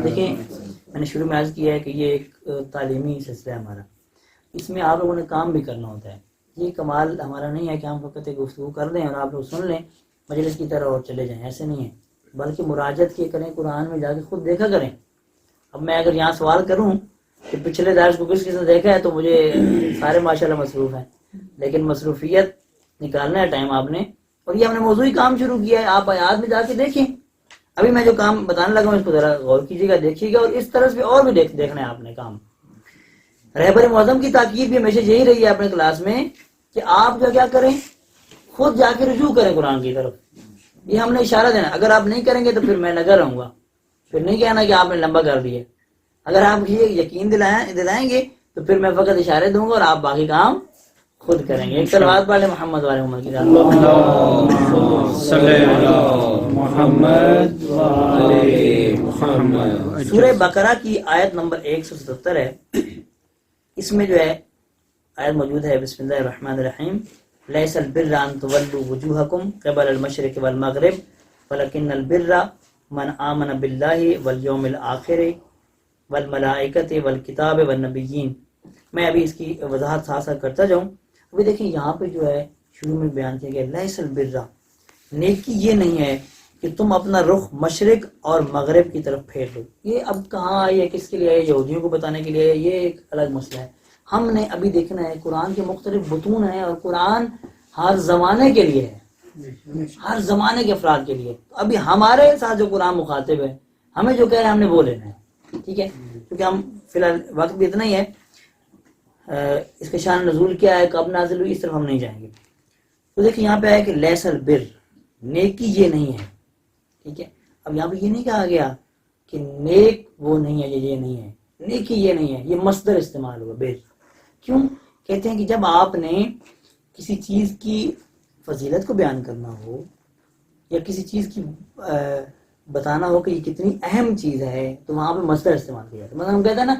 دیکھیں میں نے شروع میں عرض کیا ہے کہ یہ ایک تعلیمی سلسلہ ہے ہمارا، اس میں آپ لوگوں نے کام بھی کرنا ہوتا ہے. یہ کمال ہمارا نہیں ہے کہ ہم فقط ایک گفتگو کر دیں اور آپ لوگ سن لیں مجلس کی طرح اور چلے جائیں، ایسے نہیں ہے، بلکہ مراجعت کی کریں، قرآن میں جا کے خود دیکھا کریں. اب میں اگر یہاں سوال کروں کہ پچھلے درس کو کس نے دیکھا ہے تو مجھے سارے ماشاءاللہ مصروف ہیں، لیکن مصروفیت نکالنا ہے ٹائم آپ نے، اور یہ ہم نے موضوعی کام شروع کیا ہے. آپ آیات میں جا کے دیکھیں. ابھی میں جو کام بتانے لگا ہوں اس کو ذرا غور کیجیے گا، دیکھیے گا، اور اس طرح سے اور بھی دیکھنا ہے آپ نے کام. رہبر معظم کی تاکید بھی ہمیشہ یہی رہی ہے اپنے کلاس میں کہ آپ جو کیا کریں، خود جا کے رجوع کریں قرآن کی طرف. یہ ہم نے اشارہ دینا. اگر آپ نہیں کریں گے تو پھر میں لگا رہوں گا، پھر نہیں کہنا کہ آپ نے لمبا کر دیا. اگر آپ یہ یقین دلائیں گے تو پھر میں فقط اشارے دوں گا اور آپ باقی کام خود کریں گے. ایک صلوات پڑھ لیں محمد والے محمد کی محمد. سورہ بقرہ کی آیت نمبر 177 ہے. اس میں جو ہے آیت موجود ہے، بسم اللہ الرحمن الرحیم، لیس البر ان تولوا وجوہکم قبل المشرق والمغرب ولکن البر من آمن باللہ والیوم الآخر والملائکۃ والکتاب والنبیین. میں ابھی اس کی وضاحت ساتھ ساتھ کرتا جاؤں. ابھی دیکھیں یہاں پہ جو ہے شروع میں بیان کیا گیا لیس البر، نیکی یہ نہیں ہے کہ تم اپنا رخ مشرق اور مغرب کی طرف پھیر دو. یہ اب کہاں آئی ہے، کس کے لیے ہے؟ یہودیوں کو بتانے کے لیے ہے، یہ ایک الگ مسئلہ ہے. ہم نے ابھی دیکھنا ہے قرآن کے مختلف بطون ہیں اور قرآن ہر زمانے کے لیے ہے، ہر زمانے کے افراد کے لیے. ابھی ہمارے ساتھ جو قرآن مخاطب ہے، ہمیں جو کہہ رہے ہیں ہم نے وہ لینا ہے، ٹھیک ہے؟ کیونکہ ہم فی الحال وقت بھی اتنا ہی ہے، اس کے شان نزول کیا ہے، کب نازل ہوئی، اس طرف ہم نہیں جائیں گے. تو دیکھیں یہاں پہ ہے کہ لیس البر، نیکی یہ نہیں ہے، ٹھیک ہے؟ اب یہاں پہ یہ نہیں کہا گیا کہ نیک وہ نہیں ہے، یہ نہیں ہے، نیکی یہ نہیں ہے، یہ مصدر استعمال ہوا بر. کیوں کہتے ہیں کہ جب آپ نے کسی چیز کی فضیلت کو بیان کرنا ہو یا کسی چیز کی بتانا ہو کہ یہ کتنی اہم چیز ہے تو وہاں پہ مصدر استعمال کیا جاتا ہے. مثلا ہم کہتے ہیں نا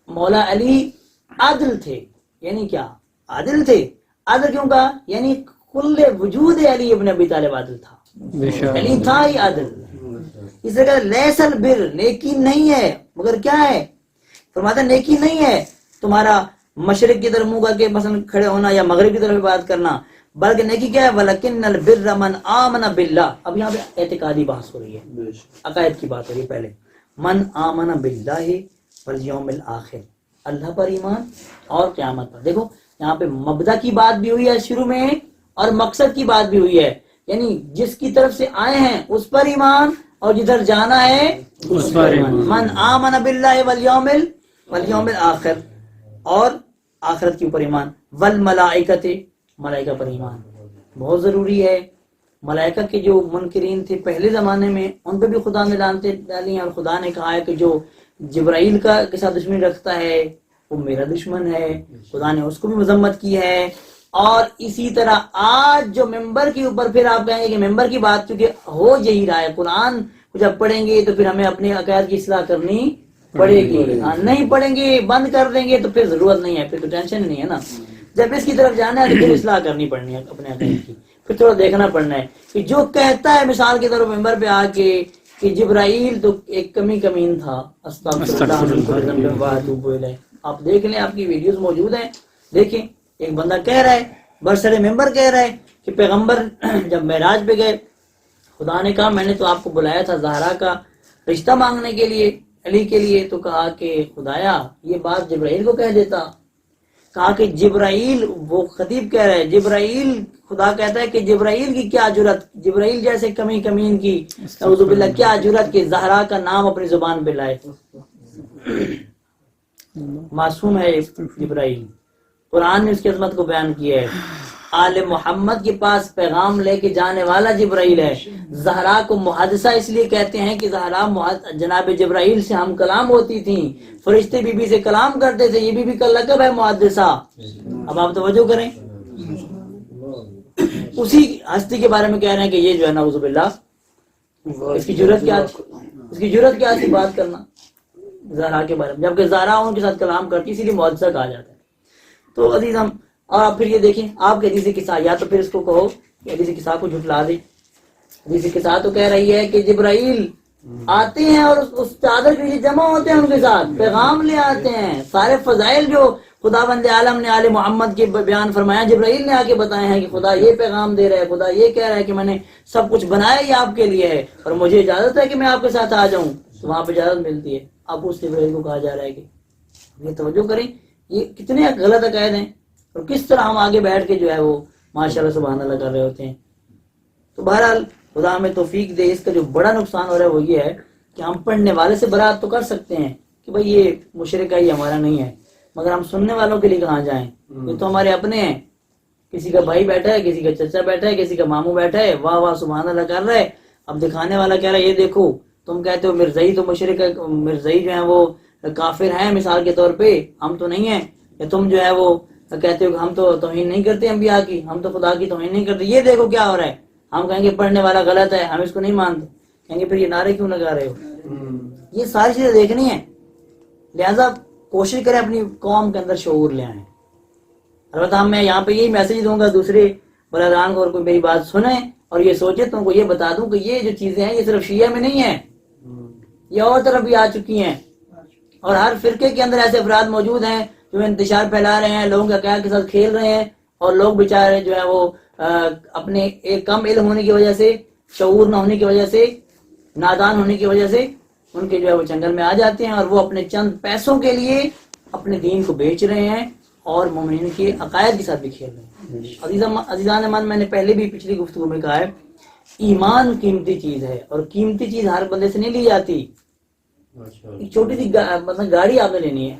مولا علی عادل تھے، یعنی کیا؟ عادل تھے. عادل کیوں کہا؟ یعنی کل وجود علی ابن ابی طالب عادل تھا، علی تھا ہی عادل. اس طرح لیس البر، نیکی نہیں ہے، مگر کیا ہے؟ فرماتا نیکی نہیں ہے تمہارا مشرق کی طرف منہ کر کے مثلا کھڑے ہونا یا مغرب کی طرف بات کرنا، بلکہ نیکی کیا ہے؟ وَلَكِنَّ الْبِرَّ مَنْ آمَنَ بِاللَّهِ. اب یہاں پہ اعتقادی بحث ہو رہی ہے، عقائد کی بات ہو رہی ہے. پہلے من آمن باللہ والیوم الآخر، اللہ پر ایمان اور قیامت پر. دیکھو یہاں پہ مبدا کی بات بھی ہوئی ہے شروع میں اور مقصد کی بات بھی ہوئی ہے، یعنی جس کی طرف سے آئے ہیں اس پر ایمان اور جدھر جانا ہے اس پر ایمان. من آمن باللہ والیوم الآخر، اور آخرت کے اوپر ایمان. والملائکۃ، ملائکہ پر ایمان بہت ضروری ہے. ملائکہ کے جو منکرین تھے پہلے زمانے میں ان پہ بھی خدا نے لعنتیں ڈالی ہیں، اور خدا نے کہا ہے کہ جو جبرائیل کے ساتھ دشمنی رکھتا ہے وہ میرا دشمن ہے. خدا نے اس کو بھی مذمت کی ہے. اور اسی طرح آج جو ممبر کے اوپر پھر آپ کہیں گے کہ ممبر کی بات چونکہ ہو یہی رہا ہے، قرآن کو جب پڑھیں گے تو پھر ہمیں اپنے عقائد کی اصلاح کرنی پڑے گی. نہیں پڑھیں گے، بند کر دیں گے تو پھر ضرورت نہیں ہے، پھر تو ٹینشن نہیں ہے نا. جب اس کی طرف جانا ہے تو پھر اصلاح کرنی پڑنی ہے اپنے عقائد کی، پھر تھوڑا دیکھنا پڑنا ہے کہ جو کہتا ہے مثال کے طور پر ممبر پہ آ کے کہ جبرائیل تو ایک کمین تھا، آپ دیکھ لیں، آپ کی ویڈیوز موجود ہیں، دیکھیں. ایک بندہ کہہ رہا ہے، برسر ممبر کہہ رہا ہے کہ پیغمبر جب معراج پہ گئے خدا نے کہا میں نے تو آپ کو بلایا تھا زہرا کا رشتہ مانگنے کے لیے، علی کے لیے. تو کہا کہ خدایا یہ بات جبرائیل کو کہہ دیتا. کہا کہ جبرائیل، وہ خطیب کہہ رہا ہے، جبرائیل، خدا کہتا ہے کہ جبرائیل کی کیا جرت، جبرائیل جیسے کمین کی اعوذ باللہ کیا جرت کہ زہرا کا نام اپنی زبان پہ لائے. معصوم ہے جبرائیل، قرآن نے اس کی عظمت کو بیان کیا ہے. آل محمد کے پاس پیغام لے کے جانے والا جبرائیل ہے. زہرا کو محدثہ اس لیے کہتے ہیں کہ زہرا جناب جبرائیل سے ہم کلام ہوتی تھیں، فرشتے بی بی سے کلام کرتے تھے، یہ بی بی کا لقب ہے محدثہ. اب آپ توجہ کریں، اسی ہستی کے بارے میں کہہ رہے ہیں کہ یہ جو ہے نعوذ باللہ، اس کی جرت کیا تھی بات کرنا زہرا کے بارے میں، جبکہ زہرا ان کے ساتھ کلام کرتی، اسی لیے محدثہ کہا جاتا ہے. تو عزیز ہم، اور آپ پھر یہ دیکھیں آپ کے حدیث قصہ، یا تو پھر اس کو کہو کہ حدیث قصہ کو جھٹلا دیں. حدیث قصہ تو کہہ رہی ہے کہ جبرائیل آتے ہیں اور اس چادر کے نیچے جمع ہوتے ہیں، ان کے ساتھ پیغام لے آتے ہیں. سارے فضائل جو خداوند عالم نے آل محمد کے بیان فرمایا، جبرائیل نے آ کے بتائے ہیں کہ خدا یہ پیغام دے رہا ہے، خدا یہ کہہ رہا ہے کہ میں نے سب کچھ بنایا ہی آپ کے لیے ہے اور مجھے اجازت ہے کہ میں آپ کے ساتھ آ جاؤں. تو وہاں پہ اجازت ملتی ہے. اب اس جبرائیل کو کہا جا رہا ہے کہ یہ توجہ کریں یہ کتنے غلط عقائد ہیں اور کس طرح ہم آگے بیٹھ کے جو ہے وہ ماشاءاللہ سبحان اللہ کر رہے ہوتے ہیں. تو بہرحال خدا ہمیں توفیق دے. اس کا جو بڑا نقصان ہو رہا ہے وہ یہ ہے کہ ہم پڑھنے والے سے برات تو کر سکتے ہیں کہ بھئی یہ مشرک ہے، یہ ہمارا نہیں ہے، مگر ہم سننے والوں کے لیے کہاں جائیں؟ یہ تو ہمارے اپنے ہیں. کسی کا بھائی بیٹھا ہے، کسی کا چچا بیٹھا ہے، کسی کا ماموں بیٹھا ہے، واہ واہ سبحان اللہ کر رہا ہے. اب دکھانے والا کہہ رہا ہے یہ دیکھو، تم کہتے ہو مرزائی تو مشرک ہے، مرزائی جو ہیں وہ کافر ہیں مثال کے طور پہ، ہم تو نہیں ہیں. یا تم جو ہے وہ کہتے ہو کہ ہم تو توہین نہیں کرتے انبیاء کی، ہم تو خدا کی توہین نہیں کرتے، یہ دیکھو کیا ہو رہا ہے. ہم کہیں گے پڑھنے والا غلط ہے، ہم اس کو نہیں مانتے. کہیں گے پھر یہ نعرے کیوں لگا رہے ہو؟ یہ ساری چیزیں دیکھنی ہے. لہذا کوشش کریں اپنی قوم کے اندر شعور لے آئیں. البتہ میں یہاں پہ یہی میسج دوں گا دوسرے برادران کو، اور کوئی میری بات سنیں اور یہ سوچے تو ان کو یہ بتا دوں کہ یہ جو چیزیں ہیں یہ صرف شیعہ میں نہیں ہیں، یہ اور طرف بھی آ چکی ہیں. اور ہر فرقے کے اندر ایسے افراد موجود ہیں جو انتشار پھیلا رہے ہیں، لوگوں کے عقائد کے ساتھ کھیل رہے ہیں، اور لوگ بیچارے جو ہے وہ اپنے ایک کم علم ہونے کی وجہ سے، شعور نہ ہونے کی وجہ سے، نادان ہونے کی وجہ سے ان کے جو ہے وہ چنگل میں آ جاتے ہیں، اور وہ اپنے چند پیسوں کے لیے اپنے دین کو بیچ رہے ہیں اور مومنین کے عقائد کے ساتھ بھی کھیل رہے ہیں. عزیزان من، میں نے پہلے بھی پچھلی گفتگو میں کہا ہے ایمان قیمتی چیز ہے، اور قیمتی چیز ہر بندے سے نہیں لی جاتی. ایک چھوٹی سی مطلب گاڑی آپ نے لینی ہے،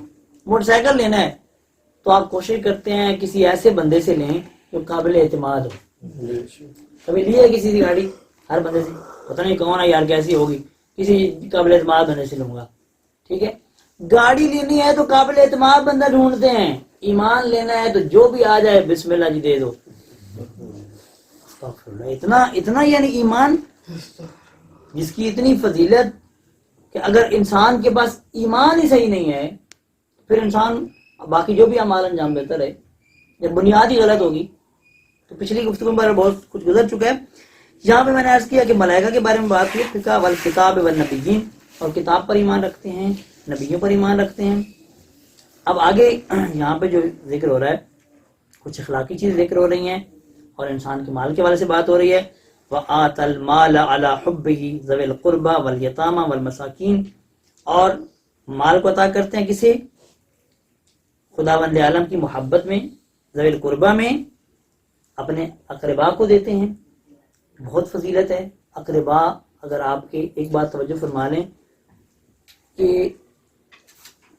موٹر سائیکل لینا ہے، تو آپ کوشش کرتے ہیں کسی ایسے بندے سے لیں جو قابل اعتماد ہو. کبھی لی ہے کسی کی گاڑی؟ ہر بندے سے پتہ نہیں کون ہے یار کیسی ہوگی، کسی قابل اعتماد بندے سے لوں گا. ٹھیک ہے، گاڑی لینی ہے تو قابل اعتماد بندہ ڈھونڈتے ہیں. ایمان لینا ہے تو جو بھی آ جائے بسم اللہ جی دے دو. اتنا یعنی ایمان جس کی اتنی فضیلت کہ اگر انسان کے پاس ایمان ہی صحیح نہیں ہے پھر انسان باقی جو بھی اعمال انجام بہتر ہے، جب بنیاد ہی غلط ہوگی. تو پچھلی گفتگو میں بہت کچھ گزر چکا ہے. یہاں پہ میں نے عرض کیا کہ ملائکہ کے بارے میں بات کی، فقہ والکتاب والنبیین، اور کتاب پر ایمان رکھتے ہیں، نبیوں پر ایمان رکھتے ہیں. اب آگے یہاں پہ جو ذکر ہو رہا ہے کچھ اخلاقی چیز ذکر ہو رہی ہیں، اور انسان کے مال کے والے سے بات ہو رہی ہے. وَآتَ الْمَالَ عَلَى حُبِّهِ ذَوِي الْقُرْبَى وَالْيَتَامَى وَالْمَسَاكِينَ، اور مال کو عطا کرتے ہیں کسے؟ خداوند عالم کی محبت میں، ذوی القربہ میں، اپنے اقربا کو دیتے ہیں. بہت فضیلت ہے. اقربا اگر آپ کے ایک بات توجہ فرما لیں کہ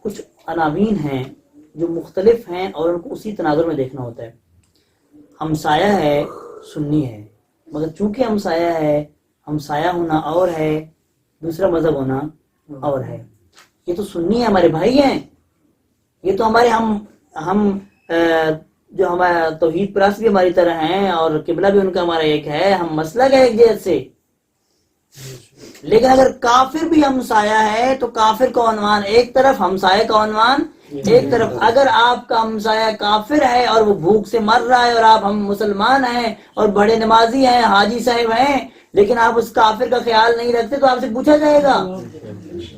کچھ عناوین ہیں جو مختلف ہیں اور ان کو اسی تناظر میں دیکھنا ہوتا ہے. ہمسایہ ہے، سنی ہے، مگر چونکہ ہمسایہ ہے، ہمسایہ ہونا اور ہے، دوسرا مذہب ہونا اور ہے. یہ تو سنی ہے، ہمارے بھائی ہیں، یہ تو ہمارے ہم جو ہمارا توحید پرست بھی ہماری طرح ہیں اور قبلہ بھی ان کا ہمارا ایک ہے، ہم مسلک ہے ایک جیسے. لیکن اگر کافر بھی ہمسایہ ہے تو کافر کا عنوان ایک طرف، ہمسایہ کا عنوان ایک طرف. اگر آپ کا ہمسایہ کافر ہے اور وہ بھوک سے مر رہا ہے اور آپ ہم مسلمان ہیں اور بڑے نمازی ہیں، حاجی صاحب ہیں، لیکن آپ اس کافر کا خیال نہیں رکھتے تو آپ سے پوچھا جائے گا.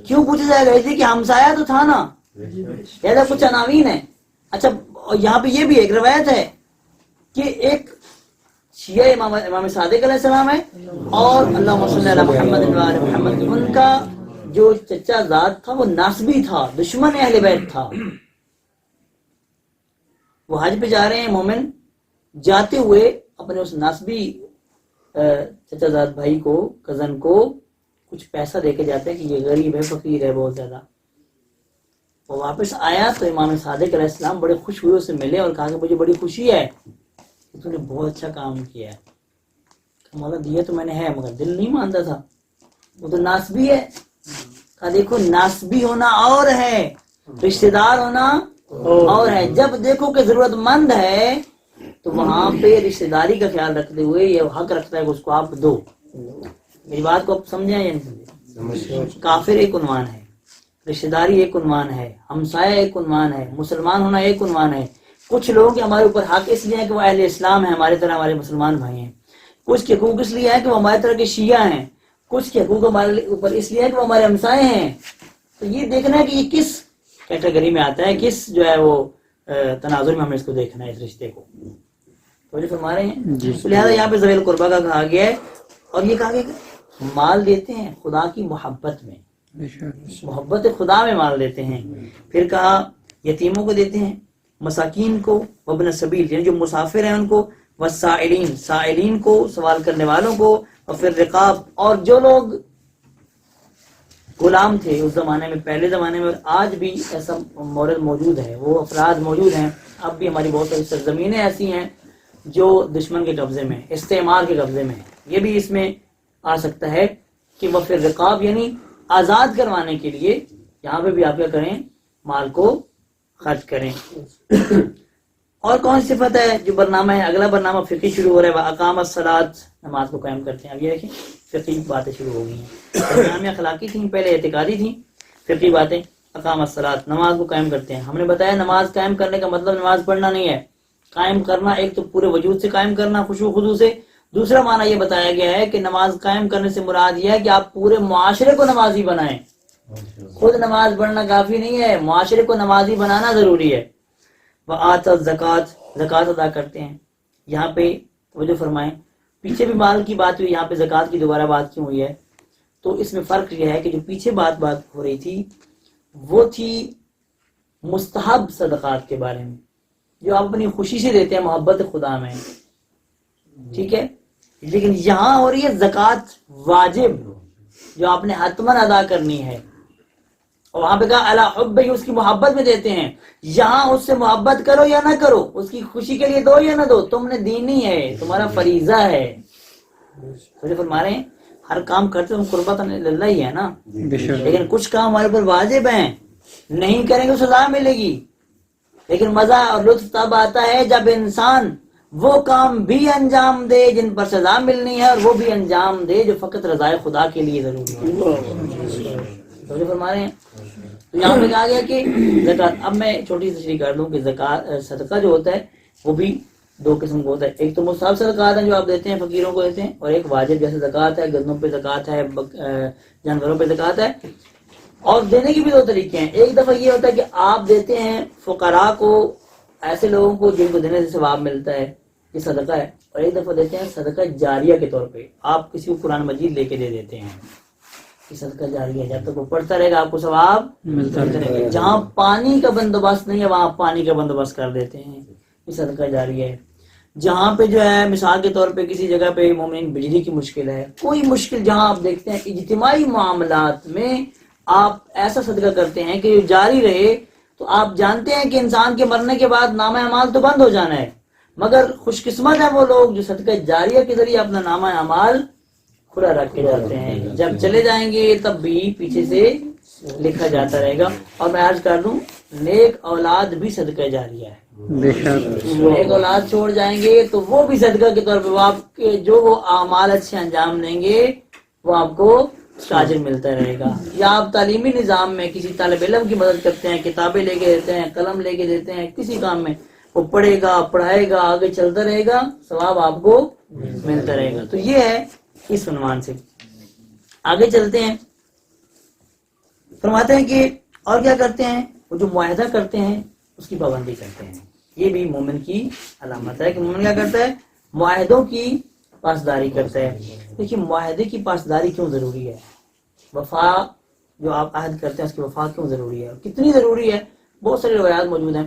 کیوں پوچھا جائے گا؟ اس لیے کہ ہمسایہ تو تھا نا. ایسا کچھ عناوین ہے. اچھا یہاں پہ یہ بھی ایک روایت ہے کہ ایک شیعہ امام صادق علیہ السلام ہے، اور اللہم صلی علی محمد و آل محمد، ان کا جو چچا زاد تھا وہ ناسبی تھا، دشمن اہل بیت تھا. وہ حج پہ جا رہے ہیں مومن، جاتے ہوئے اپنے اس ناسبی چچا زاد بھائی کو، کزن کو کچھ پیسہ دے کے جاتے ہیں کہ یہ غریب ہے، فقیر ہے بہت زیادہ. وہ واپس آیا تو امام صادق علیہ السلام بڑے خوش ہوئے، اسے ملے اور کہا کہ مجھے بڑی خوشی ہے کہ تو نے بہت اچھا کام کیا ہے. مولا دیا تو میں نے ہے مگر دل نہیں مانتا تھا، وہ تو ناسبی ہے. کہا دیکھو ناسبی ہونا اور ہے، رشتہ دار ہونا اور ہے. جب دیکھو کہ ضرورت مند ہے تو وہاں پہ رشتہ داری کا خیال رکھتے ہوئے یہ حق رکھتا ہے کہ اس کو آپ دو. میری بات کو آپ سمجھیں یا نہیں سمجھیں؟ کافر ایک عنوان ہے، رشتہ داری ایک عنوان ہے، ہمسایہ ایک عنوان ہے، مسلمان ہونا ایک عنوان ہے. کچھ لوگوں کے ہمارے اوپر حق اس لیے ہے کہ وہ اہل اسلام ہیں، ہماری طرح ہمارے مسلمان بھائی ہیں. کچھ کے حقوق اس لیے ہے کہ وہ ہماری طرح کے شیعہ ہیں. کچھ کے حقوق ہمارے اوپر اس لیے ہے کہ وہ ہمارے ہمسائے ہیں. تو یہ دیکھنا ہے کہ یہ کس کیٹیگری میں آتا ہے، کس جو ہے وہ تناظر میں ہمیں اس کو دیکھنا ہے، اس رشتے کو. تو جو فرما رہے ہیں تو لہٰذا یہاں پہ ذوی القربہ کا کہا گیا ہے. اور یہ کہا گیا کہ مال دیتے ہیں خدا کی محبت میں، محبت خدا میں مال دیتے ہیں. پھر کہا یتیموں کو دیتے ہیں، مساکین کو، وابن السبیل یعنی جو مسافر ہیں ان کو، والسائلین سائلین کو، سوال کرنے والوں کو، اور پھر رقاب اور جو لوگ غلام تھے اس زمانے میں، پہلے زمانے میں، اور آج بھی ایسا مورد موجود ہے، وہ افراد موجود ہیں. اب بھی ہماری بہت ساری سرزمینیں ایسی ہیں جو دشمن کے قبضے میں، استعمار کے قبضے میں، یہ بھی اس میں آ سکتا ہے کہ وہ پھر رقاب یعنی آزاد کروانے کے لیے یہاں پہ بھی آپ کیا کریں، مال کو خرچ کریں. اور کون سی صفت ہے جو برنامہ ہے؟ اگلا برنامہ فقہی شروع ہو رہا ہے، وَأَقَامَ الصَّلَاةَ نماز کو قائم کرتے ہیں. اب یہ دیکھیں فقہی باتیں شروع ہو گئی ہیں، درمیان اخلاقی تھیں، پہلے اعتقادی تھیں، فقہی باتیں. اقام الصلاۃ نماز کو قائم کرتے ہیں. ہم نے بتایا نماز قائم کرنے کا مطلب نماز پڑھنا نہیں ہے، قائم کرنا ایک تو پورے وجود سے قائم کرنا خشوع خضوع سے، دوسرا معنی یہ بتایا گیا ہے کہ نماز قائم کرنے سے مراد یہ ہے کہ آپ پورے معاشرے کو نمازی بنائیں. خود نماز پڑھنا کافی نہیں ہے، معاشرے کو نمازی بنانا ضروری ہے. وآت الزکات زکات ادا کرتے ہیں. یہاں پہ توجہ فرمائیں، پیچھے بھی مال کی بات ہوئی، یہاں پہ زکات کی دوبارہ بات کیوں ہوئی ہے؟ تو اس میں فرق یہ ہے کہ جو پیچھے بات ہو رہی تھی وہ تھی مستحب صدقات کے بارے میں، جو آپ اپنی خوشی سے دیتے ہیں محبت خدا میں، ٹھیک ہے. لیکن یہاں ہو رہی ہے زکات واجب جو آپ نے حتماً ادا کرنی ہے. اور وہاں پہ کہا اللہ حب، اس کی محبت میں دیتے ہیں. یہاں اس سے محبت کرو یا نہ کرو، اس کی خوشی کے لیے دو یا نہ دو، تم نے دینی ہے، تمہارا فریضہ ہے. تو فرما رہے ہیں ہر کام کرتے ہم قربت اللہ ہی ہے نا، لیکن کچھ کام ہمارے اوپر واجب ہیں، نہیں کریں گے سزا ملے گی. لیکن مزہ اور لطف تب آتا ہے جب انسان وہ کام بھی انجام دے جن پر سزا ملنی ہے، اور وہ بھی انجام دے جو فقط رضائے خدا کے لیے ضروری ہے. تو فرما رہے ہیں تو یہاں پہ کہا گیا کہ زکات. اب میں چھوٹی سی تشریح کر دوں کہ زکات صدقہ جو ہوتا ہے وہ بھی دو قسم کا ہوتا ہے. ایک تو مستحب صدقات ہیں جو آپ دیتے ہیں، فقیروں کو دیتے ہیں، اور ایک واجب جیسے زکات ہے، گندم پہ زکات ہے، جانوروں پہ زکات ہے. اور دینے کی بھی دو طریقے ہیں. ایک دفعہ یہ ہوتا ہے کہ آپ دیتے ہیں فقراء کو، ایسے لوگوں کو جن کو دینے سے ثواب ملتا ہے، یہ صدقہ ہے. اور ایک دفعہ دیتے ہیں صدقہ جاریہ کے طور پہ، آپ کسی کو قرآن مجید لے کے دے دیتے ہیں. یہ صدقہ جاریہ ہے، جب تک وہ پڑھتا رہے گا آپ کو ثواب ملتا رہے گا. جہاں پانی کا بندوبست نہیں ہے وہاں پانی کا بندوبست کر دیتے ہیں، یہ صدقہ جاریہ ہے. جہاں پہ جو ہے مثال کے طور پہ کسی جگہ پہ مومن بجلی کی مشکل ہے، کوئی مشکل جہاں آپ دیکھتے ہیں اجتماعی معاملات میں آپ ایسا صدقہ کرتے ہیں کہ جاری رہے، تو آپ جانتے ہیں کہ انسان کے مرنے کے بعد نامہ اعمال تو بند ہو جانا ہے، مگر خوش قسمت ہیں وہ لوگ جو صدقہ جاریہ کے ذریعے اپنا نامہ اعمال کھلا رکھ کے جاتے ہیں. جب چلے جائیں گے تب بھی پیچھے سے لکھا جاتا رہے گا. اور میں عرض کر دوں نیک اولاد بھی صدقہ جاریہ ہے. نیک اولاد چھوڑ جائیں گے تو وہ بھی صدقہ کے طور پہ وہ آپ کے جو وہ اعمال اچھے انجام دیں گے وہ آپ کو تاجر ملتا رہے گا. یا آپ تعلیمی نظام میں کسی طالب علم کی مدد کرتے ہیں، کتابیں لے کے دیتے ہیں، قلم لے کے دیتے ہیں، کسی کام میں وہ پڑھے گا، پڑھائے گا، آگے چلتا رہے گا، ثواب آپ کو ملتا رہے گا. تو یہ ہے اس عنوان سے. آگے چلتے ہیں، فرماتے ہیں کہ اور کیا کرتے ہیں، وہ جو معاہدہ کرتے ہیں اس کی پابندی کرتے ہیں. یہ بھی مومن کی علامت ہے کہ مومن کیا کرتا ہے، معاہدوں کی پاسداری کرتا ہے. دیکھیے معاہدے کی پاسداری کیوں ضروری ہے، وفا جو آپ عہد کرتے ہیں اس کی وفا کیوں ضروری ہے، کتنی ضروری ہے، بہت ساری روایات موجود ہیں.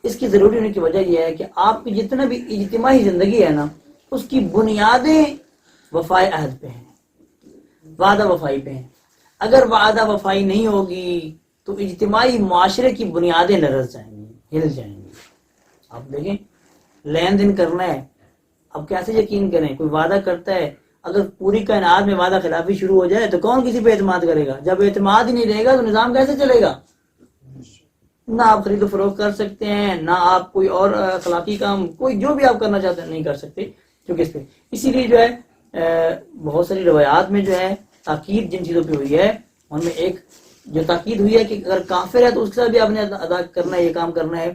اس کی ضروری ہونے کی وجہ یہ ہے کہ آپ کی جتنا بھی اجتماعی زندگی ہے نا اس کی بنیادیں وفائے عہد پہ ہیں، وعدہ وفائی پہ ہیں. اگر وعدہ وفائی نہیں ہوگی تو اجتماعی معاشرے کی بنیادیں لرز جائیں گی، ہل جائیں گی. آپ دیکھیں لین دین کرنا ہے، اب کیسے یقین کریں، کوئی وعدہ کرتا ہے اگر پوری کائنات میں وعدہ خلافی شروع ہو جائے تو کون کسی پہ اعتماد کرے گا؟ جب اعتماد ہی نہیں رہے گا تو نظام کیسے چلے گا؟ نہ آپ خرید و فروخت کر سکتے ہیں، نہ آپ کوئی اور اخلاقی کام، کوئی جو بھی آپ کرنا چاہتے ہیں نہیں کر سکتے، کیونکہ اس پہ اسی لیے جو ہے بہت ساری روایات میں جو ہے تاکید جن چیزوں پہ ہوئی ہے ان میں ایک جو تاکید ہوئی ہے کہ اگر کافر ہے تو اس کے ساتھ بھی آپ نے ادا کرنا ہے، یہ کام کرنا ہے.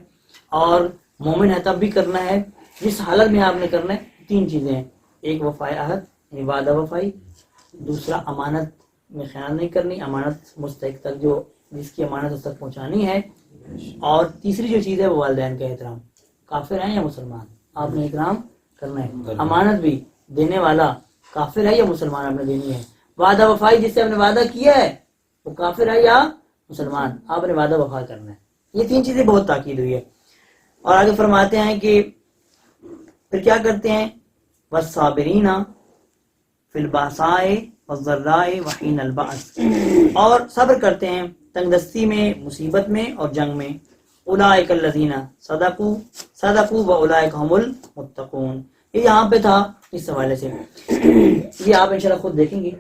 اور مومن ہے تب بھی کرنا ہے، جس حالت میں آپ نے کرنا ہے 3 چیزیں ہیں، ایک وفائے عہد یعنی وعدہ وفائی، دوسرا امانت میں خیانت نہیں کرنی، امانت مستحق تک جو جس کی امانت اس تک پہنچانی ہے، اور تیسری جو چیز ہے وہ والدین کا احترام، کافر ہیں یا مسلمان آپ نے احترام کرنا ہے، امانت بھی دینے والا کافر ہے یا مسلمان آپ نے دینی ہے، وعدہ وفائی جس سے آپ نے وعدہ کیا ہے وہ کافر ہے یا مسلمان آپ نے وعدہ وفا کرنا ہے، یہ 3 چیزیں بہت تاکید ہوئی ہے۔ اور آگے فرماتے ہیں کہ پھر کیا کرتے ہیں، والصابرین فی الباساء والضراء وحین البأس، اور صبر کرتے ہیں تنگ دستی میں، مصیبت میں اور جنگ میں، اولئک الذین صدقوا واولئک هم المتقون، یہ یہاں پہ تھا اس حوالے سے، یہ آپ انشاءاللہ خود دیکھیں گے،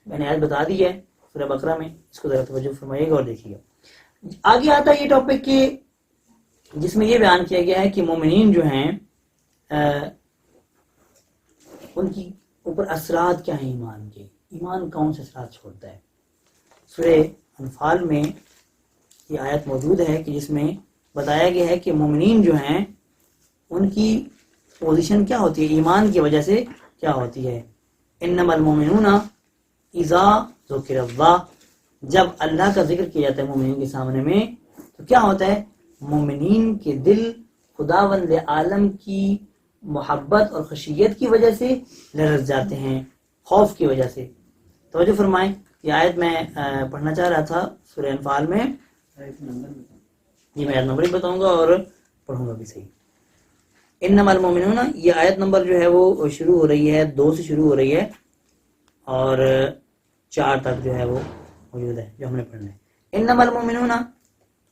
میں نے آیت بتا دی ہے سورہ بقرہ میں، اس کو ذرا توجہ فرمائیے گا اور دیکھیے گا۔ آگے آتا ہے یہ ٹاپک کہ جس میں یہ بیان کیا گیا ہے کہ مومنین جو ہیں ان کی اوپر اثرات کیا ہیں ایمان کے، ایمان کون سے اثرات چھوڑتا ہے۔ سورہ انفال میں یہ آیت موجود ہے کہ جس میں بتایا گیا ہے کہ مومنین جو ہیں ان کی پوزیشن کیا ہوتی ہے، ایمان کی وجہ سے کیا ہوتی ہے، انما المؤمنون اذا ذکر اللہ، جب اللہ کا ذکر کیا جاتا ہے مومنین کے سامنے میں تو کیا ہوتا ہے، مومنین کے دل خداوند عالم کی محبت اور خشیت کی وجہ سے لرز جاتے ہیں، خوف کی وجہ سے۔ توجہ فرمائیں، یہ آیت میں پڑھنا چاہ رہا تھا سورہ انفال میں، جی میں آیت نمبر ہی بتاؤں گا اور پڑھوں گا بھی صحیح۔ انما المؤمنون، یہ آیت نمبر جو ہے وہ شروع ہو رہی ہے 2 سے شروع ہو رہی ہے اور 4 تک جو ہے وہ موجود ہے جو ہم نے پڑھنا ہے۔ انما المؤمنون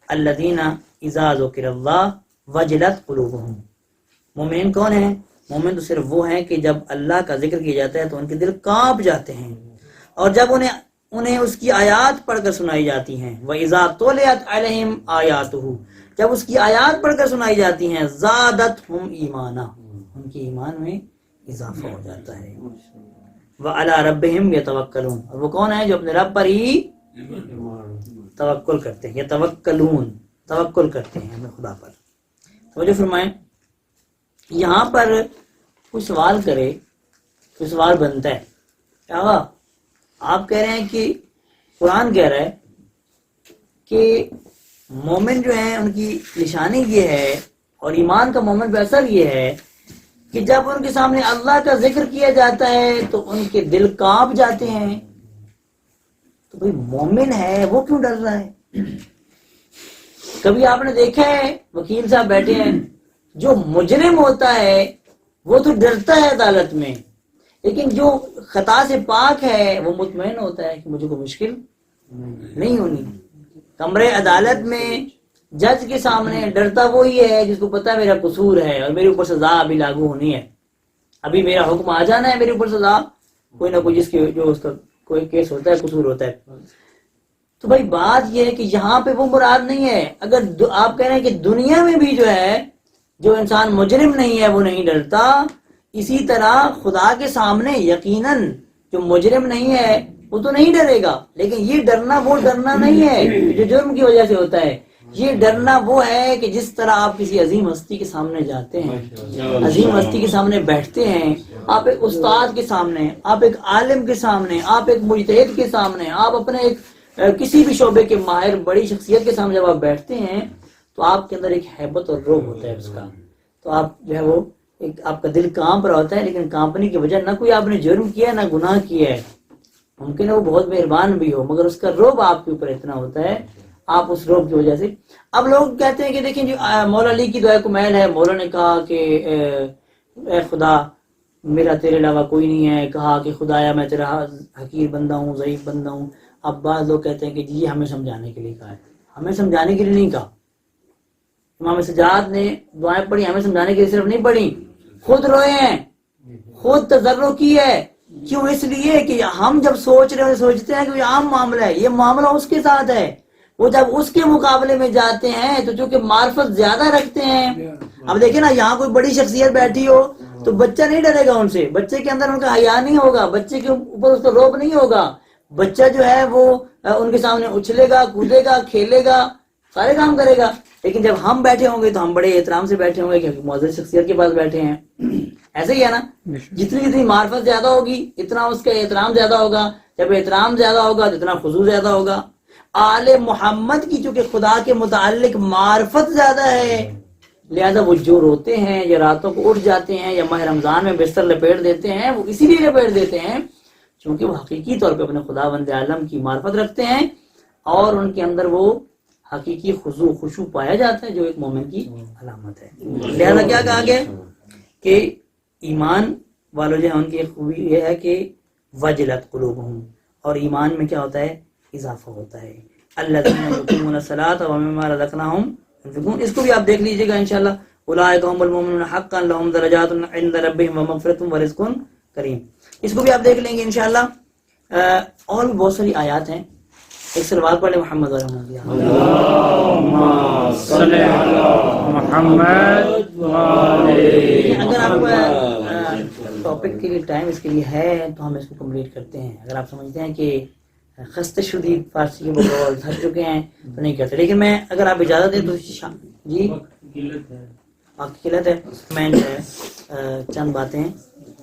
الذین اذا ذکر اللہ وجلت قلوبہم، مومن کون ہیں، مومن تو صرف وہ ہیں کہ جب اللہ کا ذکر کیا جاتا ہے تو ان کے دل کانپ جاتے ہیں، اور جب انہیں اس کی آیات پڑھ کر سنائی جاتی ہیں، وَإِذَا تُلِيَتْ عَلَيْهِمْ آیَاتُهُ، جب اس کی آیات پڑھ کر سنائی جاتی ہیں، زَادَتْهُمْ ایمانا، ان کے ایمان میں اضافہ ہو جاتا ہے، وَعَلَى رَبِّهِمْ يَتَوَكَّلُونَ، اور وہ کون ہیں جو اپنے رب پر ہی توکل کرتے ہیں، یتوکلون، توکل کرتے ہیں اپنے خدا پر۔ توجہ فرمائیں، یہاں پر کوئی سوال کرے، کوئی سوال بنتا ہے، کیا ہوا، آپ کہہ رہے ہیں کہ قرآن کہہ رہا ہے کہ مومن جو ہیں ان کی نشانی یہ ہے اور ایمان کا مومن پہ اثر یہ ہے کہ جب ان کے سامنے اللہ کا ذکر کیا جاتا ہے تو ان کے دل کانپ جاتے ہیں، تو بھئی مومن ہے وہ کیوں ڈر رہا ہے؟ کبھی آپ نے دیکھا ہے وکیل صاحب بیٹھے ہیں، جو مجرم ہوتا ہے وہ تو ڈرتا ہے عدالت میں، لیکن جو خطا سے پاک ہے وہ مطمئن ہوتا ہے کہ مجھے کوئی مشکل نہیں ہونی۔ کمرے عدالت میں جج کے سامنے ڈرتا وہی ہے جس کو پتا میرا قصور ہے اور میرے اوپر سزا ابھی لاگو ہونی ہے، ابھی میرا حکم آ جانا ہے، میرے اوپر سزا کوئی نہ کوئی جس کی جو اس کا کوئی کیس ہوتا ہے، قصور ہوتا ہے۔ تو بھائی بات یہ ہے کہ یہاں پہ وہ مراد نہیں ہے، اگر آپ کہہ رہے ہیں کہ دنیا میں بھی جو ہے جو انسان مجرم نہیں ہے وہ نہیں ڈرتا، اسی طرح خدا کے سامنے یقیناً جو مجرم نہیں ہے وہ تو نہیں ڈرے گا، لیکن یہ ڈرنا وہ ڈرنا نہیں ہے جو جرم کی وجہ سے ہوتا ہے، یہ ڈرنا وہ ہے کہ جس طرح آپ کسی عظیم ہستی کے سامنے جاتے ہیں، عظیم ہستی کے سامنے بیٹھتے ہیں، آپ ایک استاد کے سامنے، آپ ایک عالم کے سامنے، آپ ایک مجتہد کے سامنے، آپ اپنے ایک کسی بھی شعبے کے ماہر بڑی شخصیت کے سامنے جب آپ بیٹھتے ہیں تو آپ کے اندر ایک ہیبت اور رعب ہوتا ہے اس کا، تو آپ جو ہے وہ ایک آپ کا دل کانپ رہا ہوتا ہے، لیکن کانپنے کی وجہ نہ کوئی آپ نے جرم کیا نہ گناہ کیا ہے، ممکن ہے وہ بہت مہربان بھی ہو مگر اس کا رعب آپ کے اوپر اتنا ہوتا ہے، آپ اس رعب کی وجہ سے۔ اب لوگ کہتے ہیں کہ دیکھیں جی مولا علی کی دعا کو محل ہے، مولا نے کہا کہ اے خدا میرا تیرے علاوہ کوئی نہیں ہے، کہا کہ خدایا میں تیرا حقیر بندہ ہوں، ضعیف بندہ ہوں۔ اب بعض لوگ کہتے ہیں کہ جی یہ ہمیں سمجھانے کے لیے کہا ہے، ہمیں سمجھانے کے لیے نہیں کہا، امام سجاد نے دعائیں پڑھی ہمیں سمجھانے کے لیے صرف نہیں پڑھی، خود روئے ہیں، خود تضرع کی ہے، کیوں؟ اس لیے کہ ہم جب سوچ رہے ہیں سوچتے ہیں کہ یہ عام معاملہ ہے، یہ معاملہ اس کے ساتھ ہے، وہ جب اس کے مقابلے میں جاتے ہیں تو چونکہ معرفت زیادہ رکھتے ہیں۔ اب دیکھیں نا یہاں کوئی بڑی شخصیت بیٹھی ہو تو بچہ نہیں ڈرے گا ان سے، بچے کے اندر ان کا حیا نہیں ہوگا، بچے کے اوپر اس کا رعب نہیں ہوگا، بچہ جو ہے وہ ان کے سامنے اچھلے گا، کودے گا، کھیلے گا، سارے کام کرے گا، لیکن جب ہم بیٹھے ہوں گے تو ہم بڑے احترام سے بیٹھے ہوں گے کیونکہ معزز شخصیت کے پاس بیٹھے ہیں. ایسا ہی ہے نا, جتنی معرفت زیادہ ہوگی اتنا اس کا احترام زیادہ ہوگا, جب احترام زیادہ ہوگا تو اتنا خضوع زیادہ ہوگا. آل محمد کی چونکہ خدا کے متعلق معرفت زیادہ ہے, لہذا وہ جو روتے ہیں یا راتوں کو اٹھ جاتے ہیں یا ماہ رمضان میں بستر لپیٹ دیتے ہیں, وہ اسی لیے لپیٹ دیتے ہیں چونکہ وہ حقیقی طور پہ اپنے خداوند عالم کی معرفت رکھتے ہیں اور ان کے اندر وہ حقیقی خشوع پایا جاتا ہے جو ایک مومن کی علامت ہے. لہذا کیا کہا گیا کہ ایمان والوں جو ہے ان کی خوبی یہ ہے کہ وجلت قلوبہم, اور ایمان میں کیا ہوتا ہے, اضافہ ہوتا ہے. الذین یقیمون الصلاۃ ومما رزقناہم ينفقون, اس کو بھی آپ دیکھ لیجئے گا انشاءاللہ. اولئک هم المؤمنون حقا لهم درجات عند ربهم ومغفرۃ ورزق کریم, اس کو بھی آپ دیکھ لیں گے انشاءاللہ. اور بھی بہت ساری آیات ہیں. ایک سلوات پڑھ لیں محمد اللہم صلی علی محمد وعلی اگر آپ ٹاپک کے لیے ٹائم اس کے لیے ہے تو ہم اس کو کمپلیٹ کرتے ہیں. اگر آپ سمجھتے ہیں کہ خستہ شدید فارسی کے بقول تھک چکے ہیں تو نہیں کرتے, لیکن میں اگر آپ اجازت دیں تو جی آپ کی قلت ہے, میں جو ہے چند باتیں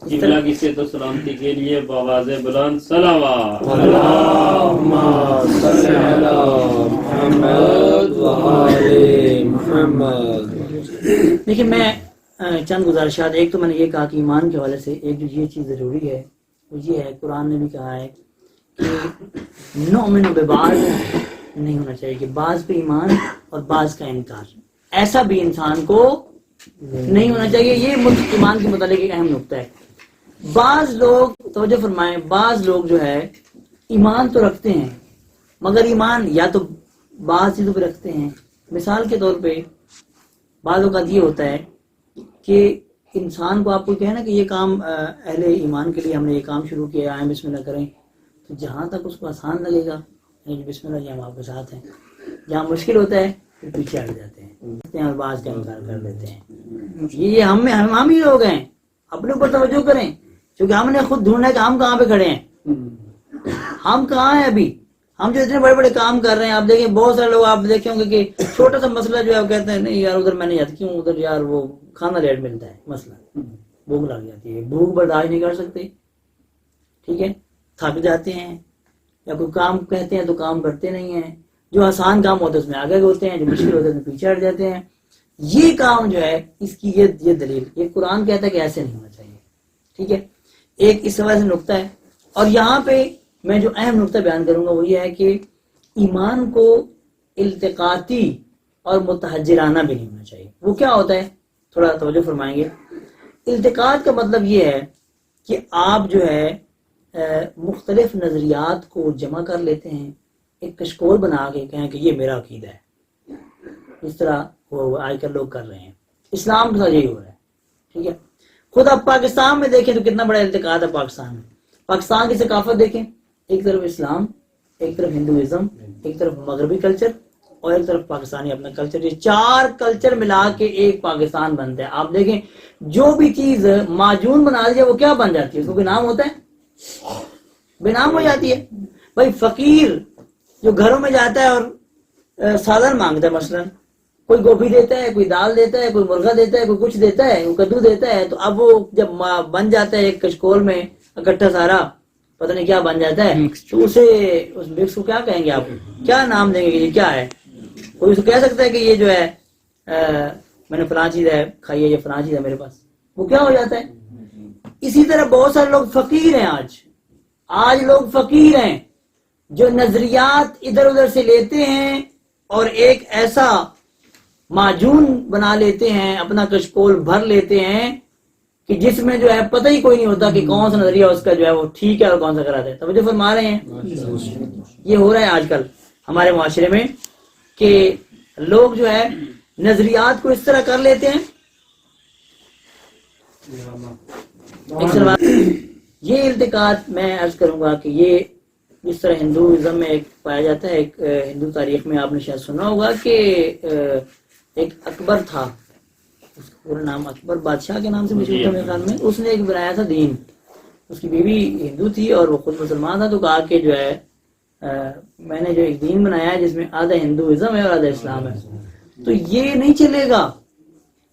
قبلہ کی صحت و سلامتی کے لیے بآواز بلند صلوات. اللہم صلی علی محمد وعلی محمد. دیکھیں میں چند گزارشات, ایک تو میں نے یہ کہا کہ ایمان کے حوالے سے ایک جو یہ چیز ضروری ہے وہ یہ ہے, قرآن نے بھی کہا ہے کہ نؤمن ببعض نہیں ہونا چاہیے کہ بعض پہ ایمان اور بعض کا انکار, ایسا بھی انسان کو نہیں ہونا چاہیے. یہ ایمان کے متعلق ایک اہم نقطہ ہے. بعض لوگ توجہ فرمائیں, بعض لوگ جو ہے ایمان تو رکھتے ہیں مگر ایمان یا تو بعض چیزوں پہ رکھتے ہیں. مثال کے طور پہ بعض اوقات یہ ہوتا ہے کہ انسان کو آپ کو کہنا کہ یہ کام اہل ایمان کے لیے ہم نے یہ کام شروع کیا, آئیں بسم اللہ کریں, تو جہاں تک اس کو آسان لگے گا بسم اللہ جی ہم آپ کے ساتھ ہیں, جہاں مشکل ہوتا ہے پھر پیچھے ہٹ جاتے ہیں اور بعض کا انکار کر دیتے ہیں. یہ ہم ہی لوگ ہیں, اپنے اوپر توجہ کریں کیونکہ ہم نے خود ڈھونڈنا ہے کہ ہم کہاں پہ کھڑے ہیں, ہم کہاں ہیں ابھی. ہم جو اتنے بڑے بڑے کام کر رہے ہیں, آپ دیکھیں بہت سارے لوگ آپ دیکھیں گے کہ چھوٹا سا مسئلہ جو ہے وہ کہتے ہیں نہیں یار ادھر میں نہیں جاتا, کیوں ادھر یار وہ کھانا لیٹ ملتا ہے, مسئلہ بھوک لگ جاتی ہے, بھوک برداشت نہیں کر سکتے, ٹھیک ہے, تھک جاتے ہیں, یا کوئی کام کہتے ہیں تو کام کرتے نہیں ہیں. جو آسان کام ہوتا ہے اس میں آگے ہوتے ہیں, جو مشکل ہوتا ہے اس میں پیچھے ہٹ جاتے ہیں. یہ کام جو ہے اس کی یہ دلیل, یہ قرآن کہتا ہے کہ ایسے نہیں ہونا چاہیے, ٹھیک ہے. ایک اس حوالے سے نقطہ ہے. اور یہاں پہ میں جو اہم نقطہ بیان کروں گا وہ یہ ہے کہ ایمان کو التقاطی اور متحجرانہ بھی نہیں ہونا چاہیے. وہ کیا ہوتا ہے, تھوڑا توجہ فرمائیں گے. التقاط کا مطلب یہ ہے کہ آپ جو ہے مختلف نظریات کو جمع کر لیتے ہیں, ایک کشکول بنا کے کہیں کہ یہ میرا عقیدہ ہے, اس طرح وہ آج کل لوگ کر رہے ہیں. اسلام کے ساتھ یہی ہو رہا ہے, ٹھیک ہے. خود آپ پاکستان میں دیکھیں تو کتنا بڑا التقاط ہے پاکستان میں. پاکستان کی ثقافت دیکھیں, ایک طرف اسلام, ایک طرف ہندوازم, ایک طرف مغربی کلچر اور ایک طرف پاکستانی اپنا کلچر. یہ چار کلچر ملا کے ایک پاکستان بنتا ہے. آپ دیکھیں جو بھی چیز معجون بنا دی وہ کیا بن جاتی ہے, اس کو کوئی نام ہوتا ہے, بے نام ہو جاتی ہے. بھائی فقیر جو گھروں میں جاتا ہے اور سالن مانگتا ہے, مثلا کوئی گوبھی دیتا ہے, کوئی دال دیتا ہے, کوئی مرغا دیتا ہے, کوئی کچھ دیتا ہے, کوئی کدو دیتا ہے, تو اب وہ جب بن جاتا ہے ایک کشکول میں اکٹھا سارا پتہ نہیں کیا بن جاتا ہے, تو اسے اس مکس کو کیا کہیں گے آپ, کیا نام دیں گے کہ یہ کیا ہے. کوئی اسے کہہ سکتا ہے کہ یہ جو ہے میں نے فلاں چیز ہے کھائی ہے, یہ فلاں چیز ہے میرے پاس, وہ کیا ہو جاتا ہے. اسی طرح بہت سارے لوگ فقیر ہیں, آج لوگ فقیر ہیں جو نظریات ادھر ادھر سے لیتے ہیں اور ایک ایسا معجون بنا لیتے ہیں, اپنا کشکول بھر لیتے ہیں کہ جس میں جو ہے پتہ ہی کوئی نہیں ہوتا کہ کون سا نظریہ اس کا جو ہے وہ ٹھیک ہے اور کون سا غلط ہے. توجہ فرما رہے ہیں, یہ ہو رہا ہے آج کل ہمارے معاشرے میں کہ لوگ جو ہے نظریات کو اس طرح کر لیتے ہیں. یہ التقاط میں عرض کروں گا کہ یہ جس طرح ہندوازم میں ایک پایا جاتا ہے, ایک ہندو تاریخ میں آپ نے شاید سنا ہوگا کہ ایک اکبر تھا, اس کا پورا نام اکبر بادشاہ کے نام سے مشہور تھا میرے خیال میں. اس نے ایک بنایا تھا دین, اس کی بیوی ہندو تھی اور وہ خود مسلمان تھا, تو کہا کہ جو ہے میں نے جو ایک دین بنایا ہے جس میں آدھا ہندوازم ہے اور آدھا اسلام ہے. تو یہ نہیں چلے گا.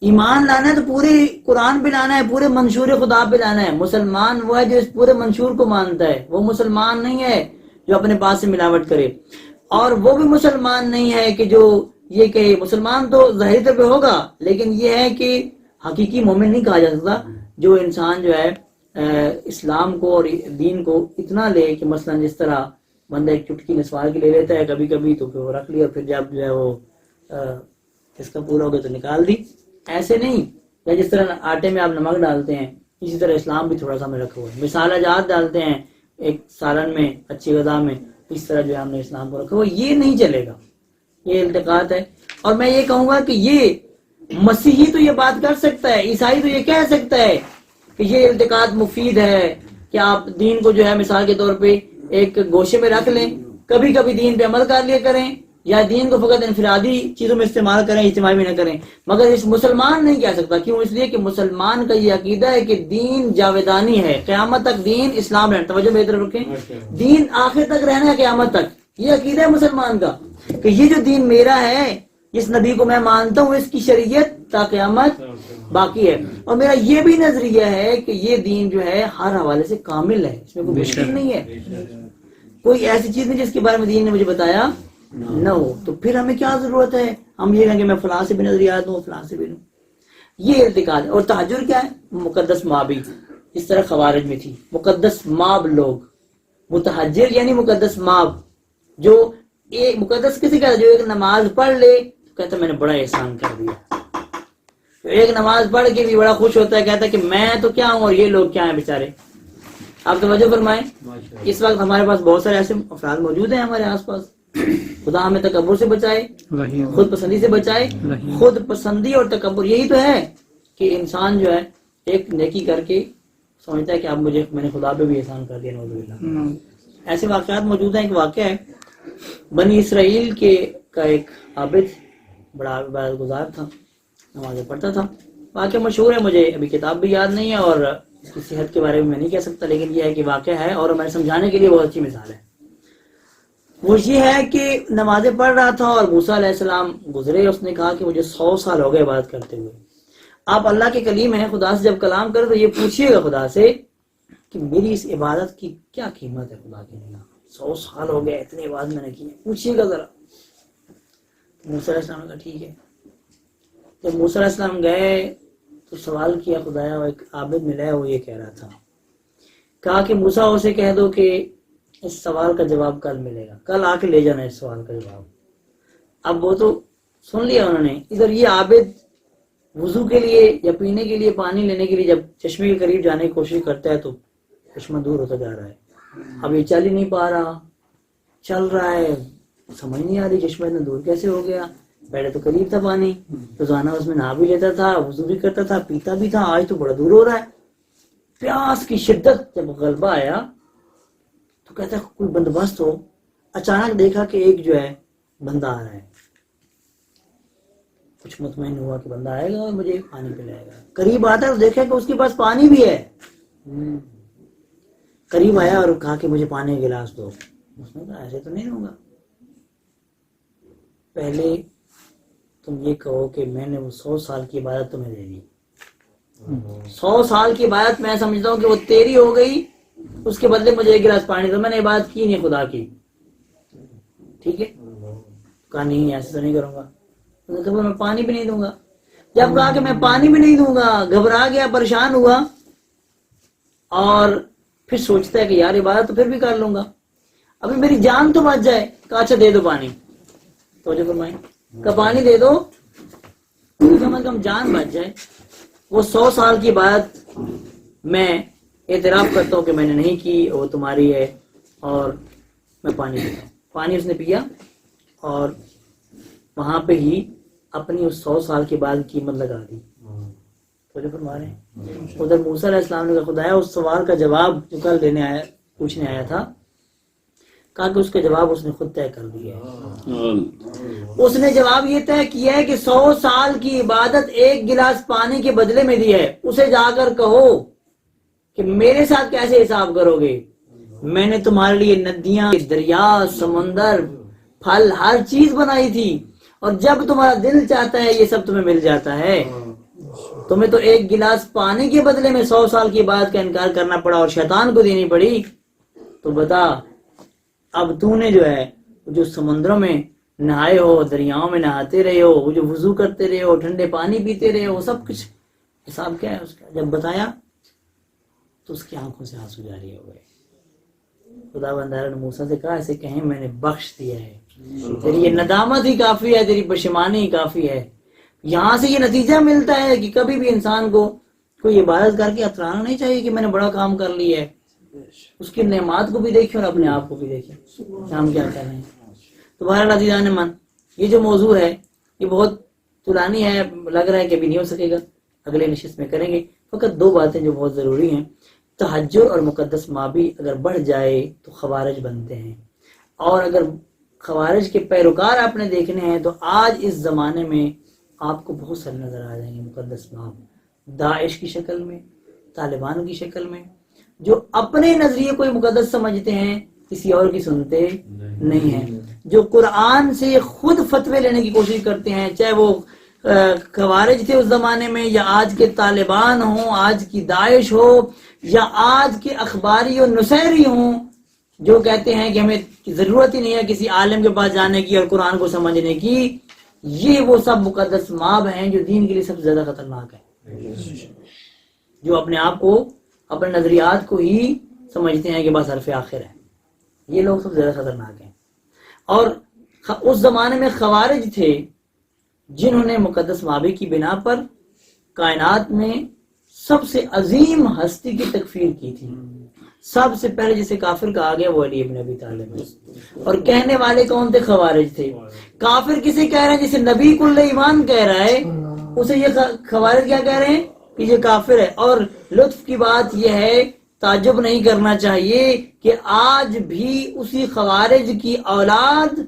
ایمان لانا ہے تو پورے قرآن پہ لانا ہے, پورے منشور خدا پہ لانا ہے. مسلمان وہ ہے جو اس پورے منشور کو مانتا ہے, وہ مسلمان نہیں ہے جو اپنے پاس سے ملاوٹ کرے. اور وہ بھی مسلمان نہیں ہے کہ جو یہ کہ مسلمان تو ظاہری طور پہ ہوگا, لیکن یہ ہے کہ حقیقی مومن نہیں کہا جا سکتا جو انسان جو ہے اسلام کو اور دین کو اتنا لے کہ مثلا جس طرح بندہ ایک چٹکی نسوار کے لے لیتا ہے کبھی کبھی, تو پھر وہ رکھ لیا, پھر جب جو ہے وہ اس کا پورا ہو گیا تو نکال دی. ایسے نہیں, یا جس طرح آٹے میں آپ نمک ڈالتے ہیں اسی طرح اسلام بھی تھوڑا سا میں رکھا ہوا ہے. مسالہ جات ڈالتے ہیں ایک سالن میں, اچھی غذا میں, اس طرح جو ہے ہم نے اسلام کو رکھا ہوا. یہ نہیں چلے گا, یہ التقاط ہے. اور میں یہ کہوں گا کہ یہ مسیحی تو یہ بات کر سکتا ہے, عیسائی تو یہ کہہ سکتا ہے کہ یہ التقاط مفید ہے کہ آپ دین کو جو ہے مثال کے طور پہ ایک گوشے میں رکھ لیں, کبھی کبھی دین پہ عمل کر لیا کریں, یا دین کو فقط انفرادی چیزوں میں استعمال کریں, اجتماعی میں نہ کریں. مگر اس مسلمان نہیں کہہ سکتا. کیوں؟ اس لیے کہ مسلمان کا یہ عقیدہ ہے کہ دین جاویدانی ہے, قیامت تک دین اسلام رہنا. توجہ میری طرف رکھیں, دین آخر تک رہنا ہے قیامت تک. یہ عقیدہ ہے مسلمان کا کہ یہ جو دین میرا ہے, جس نبی کو میں مانتا ہوں, اس کی شریعت تا قیامت باقی ہے. اور میرا یہ بھی نظریہ ہے کہ یہ دین جو ہے ہر حوالے سے کامل ہے, اس میں کوئی مشکل نہیں ہے. کوئی ایسی چیز نہیں جس کے بارے میں دین نے مجھے بتایا نہ ہو. تو پھر ہمیں کیا ضرورت ہے ہم یہ کہیں کہ میں فلاں سے بھی نظریات دوں, فلاں سے بھی دوں. یہ ارتقاء ہے. اور تحجر کیا ہے؟ مقدس مابی, اس طرح خوارج میں تھی مقدس ماب لوگ. متحجر یعنی مقدس ماب, جو ایک مقدس کسی کا جو ایک نماز پڑھ لے تو کہتا ہے میں نے بڑا احسان کر دیا. ایک نماز پڑھ کے بھی بڑا خوش ہوتا ہے, کہتا ہے کہ میں تو کیا ہوں اور یہ لوگ کیا ہیں بیچارے. آپ توجہ فرمائیں, اس وقت ہمارے پاس بہت سارے ایسے افراد موجود ہیں ہمارے آس پاس. خدا ہمیں تکبر سے بچائے, خود پسندی سے بچائے. خود پسندی اور تکبر یہی تو ہے کہ انسان جو ہے ایک نیکی کر کے سمجھتا ہے کہ اب میں نے خدا پہ بھی احسان کر دیا. نعوذ باللہ. ایسے واقعات موجود ہیں. ایک واقعہ ہے بنی اسرائیل کا ایک عابد بڑا عبادت گزار تھا, نمازیں پڑھتا تھا. واقعہ مشہور ہے, مجھے ابھی کتاب بھی یاد نہیں ہے اور اس کی صحت کے بارے میں نہیں کہہ سکتا, لیکن یہ ہے کہ واقعہ ہے اور میں سمجھانے کے لیے بہت اچھی مثال ہے. وہ یہ ہے کہ نمازیں پڑھ رہا تھا اور موسیٰ علیہ السلام گزرے. اس نے کہا کہ مجھے 100 سال ہو گئے عبادت کرتے ہوئے. آپ اللہ کے کلیم ہیں, خدا سے جب کلام کرے تو یہ پوچھیے گا خدا سے کہ میری اس عبادت کی کیا قیمت ہے خدا کی نگاہ. 100 سال ہو گئے, اتنی عبادت میں نے کی ہے, پوچھیے گا ذرا. موسیٰ علیہ السلام نے کہا ٹھیک ہے. جب موسیٰ علیہ السلام گئے تو سوال کیا خدایا, ایک عابد ملا ہے, وہ یہ کہہ رہا تھا, کہا کہ موسیٰ اسے کہہ دو کہ اس سوال کا جواب کل ملے گا, کل آ کے لے جانا اس سوال کا جواب. اب وہ تو سن لیا انہوں نے. ادھر یہ عابد وضو کے لیے یا پینے کے لیے پانی لینے کے لیے جب چشمے کے قریب جانے کی کوشش کرتا ہے تو چشمہ دور ہوتا جا رہا ہے. اب یہ چل ہی نہیں پا رہا, چل رہا ہے, سمجھ نہیں آ رہی چشمہ اتنا دور کیسے ہو گیا. پہلے تو قریب تھا پانی, روزانہ اس میں نہا بھی لیتا تھا, وضو بھی کرتا تھا, پیتا بھی تھا, آج تو بڑا دور ہو رہا ہے. پیاس کی شدت جب غلبہ آیا تو کہتا ہے کوئی بندوبست ہو. اچانک دیکھا کہ ایک جو ہے بندہ آ رہا ہے. کچھ مطمئن ہوا کہ بندہ آئے گا اور مجھے پانی پلائے گا. قریب آتا ہے تو دیکھا کہ اس کے پاس پانی بھی ہے. قریب آیا اور کہا کہ مجھے پانی کا گلاس دو. اس نے کہا ایسے تو نہیں ہوگا, پہلے تم یہ کہو کہ میں نے وہ 100 سال کی عبادت تمہیں دے دی. 100 سال کی عبادت میں سمجھتا ہوں کہ وہ تیری ہو گئی, اس کے بدلے مجھے ایک گلاس پانی دو. میں نے عبادت کی نہیں خدا کی, ٹھیک ہے. کہا نہیں ایسے تو نہیں کروں گا. کہا میں پانی بھی نہیں دوں گا. جب کہا کہ میں پانی بھی نہیں دوں گا, گھبرا گیا, پریشان ہوا, اور پھر سوچتا ہے کہ یار عبادت تو پھر بھی کر لوں گا, ابھی میری جان تو بچ جائے. کہا اچھا دے دو پانی. توجہ فرمائیں, کہ پانی دے دو, کم از کم جان بچ جائے. وہ 100 سال کی بات میں اعتراف کرتا ہوں کہ میں نے نہیں کی, وہ تمہاری ہے, اور میں پانی پیتا ہوں. پانی اس نے پیا اور وہاں پہ ہی اپنی اس 100 سال کے بعد قیمت لگا دی. توجہ فرما رہے ہیں. ادھر موسیٰ علیہ السلام نے کہا خدایا اس سوال کا جواب جو کل دینے آیا, پوچھنے آیا تھا, کہا کہ اس کا جواب اس نے خود طے کر دیا ہے. اس نے جواب یہ طے کیا ہے کہ 100 سال کی عبادت ایک گلاس پانی کے بدلے میں دی ہے. اسے جا کر کہو کہ میرے ساتھ کیسے حساب کرو گے. میں نے تمہارے لیے ندیاں, دریا, سمندر, پھل, ہر چیز بنائی تھی, اور جب تمہارا دل چاہتا ہے یہ سب تمہیں مل جاتا ہے. تمہیں تو ایک گلاس پانی کے بدلے میں 100 سال کی بات کا انکار کرنا پڑا اور شیطان کو دینی پڑی. تو بتا اب تو نے جو ہے جو سمندروں میں نہائے ہو، دریاؤں میں نہاتے رہے ہو، وہ جو وضو کرتے رہے ہو، ٹھنڈے پانی پیتے رہے ہو، سب کچھ حساب کیا ہے اس کا؟ جب بتایا تو اس کی آنکھوں سے آنسو جاری ہو گئے. خدا بندار نے موسیٰ سے کہا ایسے کہیں میں نے بخش دیا ہے، تیری یہ ندامت ہی کافی ہے، تیری پشیمانی ہی کافی ہے. یہاں سے یہ نتیجہ ملتا ہے کہ کبھی بھی انسان کو کوئی عبادت کر کے اترانا نہیں چاہیے کہ میں نے بڑا کام کر لیا ہے. اس کی نعمات کو بھی دیکھیں اور اپنے آپ کو بھی دیکھیں کہ ہم کیا کر رہے ہیں. تو بہرحال عزیزان من، یہ جو موضوع ہے یہ بہت طولانی ہے، لگ رہا ہے کہ ابھی نہیں ہو سکے گا، اگلے نشست میں کریں گے. فقط 2 باتیں جو بہت ضروری ہیں. تہجد اور مقدس مابی اگر بڑھ جائے تو خوارج بنتے ہیں، اور اگر خوارج کے پیروکار آپ نے دیکھنے ہیں تو آج اس زمانے میں آپ کو بہت سارے نظر آ جائیں گے مقدس ماب، داعش کی شکل میں، طالبان کی شکل میں، جو اپنے نظریے کو مقدس سمجھتے ہیں، کسی اور کی سنتے نہیں ہیں، جو قرآن سے خود فتوے لینے کی کوشش کرتے ہیں، چاہے وہ خوارج تھے اس زمانے میں، یا آج کے طالبان ہوں، آج کی داعش ہو، یا آج کے اخباری و نصیری ہوں، جو کہتے ہیں کہ ہمیں ضرورت ہی نہیں ہے کسی عالم کے پاس جانے کی اور قرآن کو سمجھنے کی. یہ وہ سب مقدس ماب ہیں جو دین کے لیے سب سے زیادہ خطرناک ہے، جو اپنے آپ کو، اپنے نظریات کو ہی سمجھتے ہیں کہ بس حرف آخر ہے. یہ لوگ سب سے زیادہ خطرناک ہیں. اور اس زمانے میں خوارج تھے جنہوں نے مقدس مابی کی بنا پر کائنات میں سب سے عظیم ہستی کی تکفیر کی تھی. سب سے پہلے جسے کافر کہا گیا وہ علی ابن ابی طالب ہے. اور کہنے والے کون تھے؟ خوارج تھے. کافر کسے کہہ رہے ہیں؟ جسے نبی کل ایمان کہہ رہا ہے اسے یہ خوارج کیا کہہ رہے ہیں کہ یہ کافر ہے. اور لطف کی بات یہ ہے، تعجب نہیں کرنا چاہیے کہ آج بھی اسی خوارج کی اولاد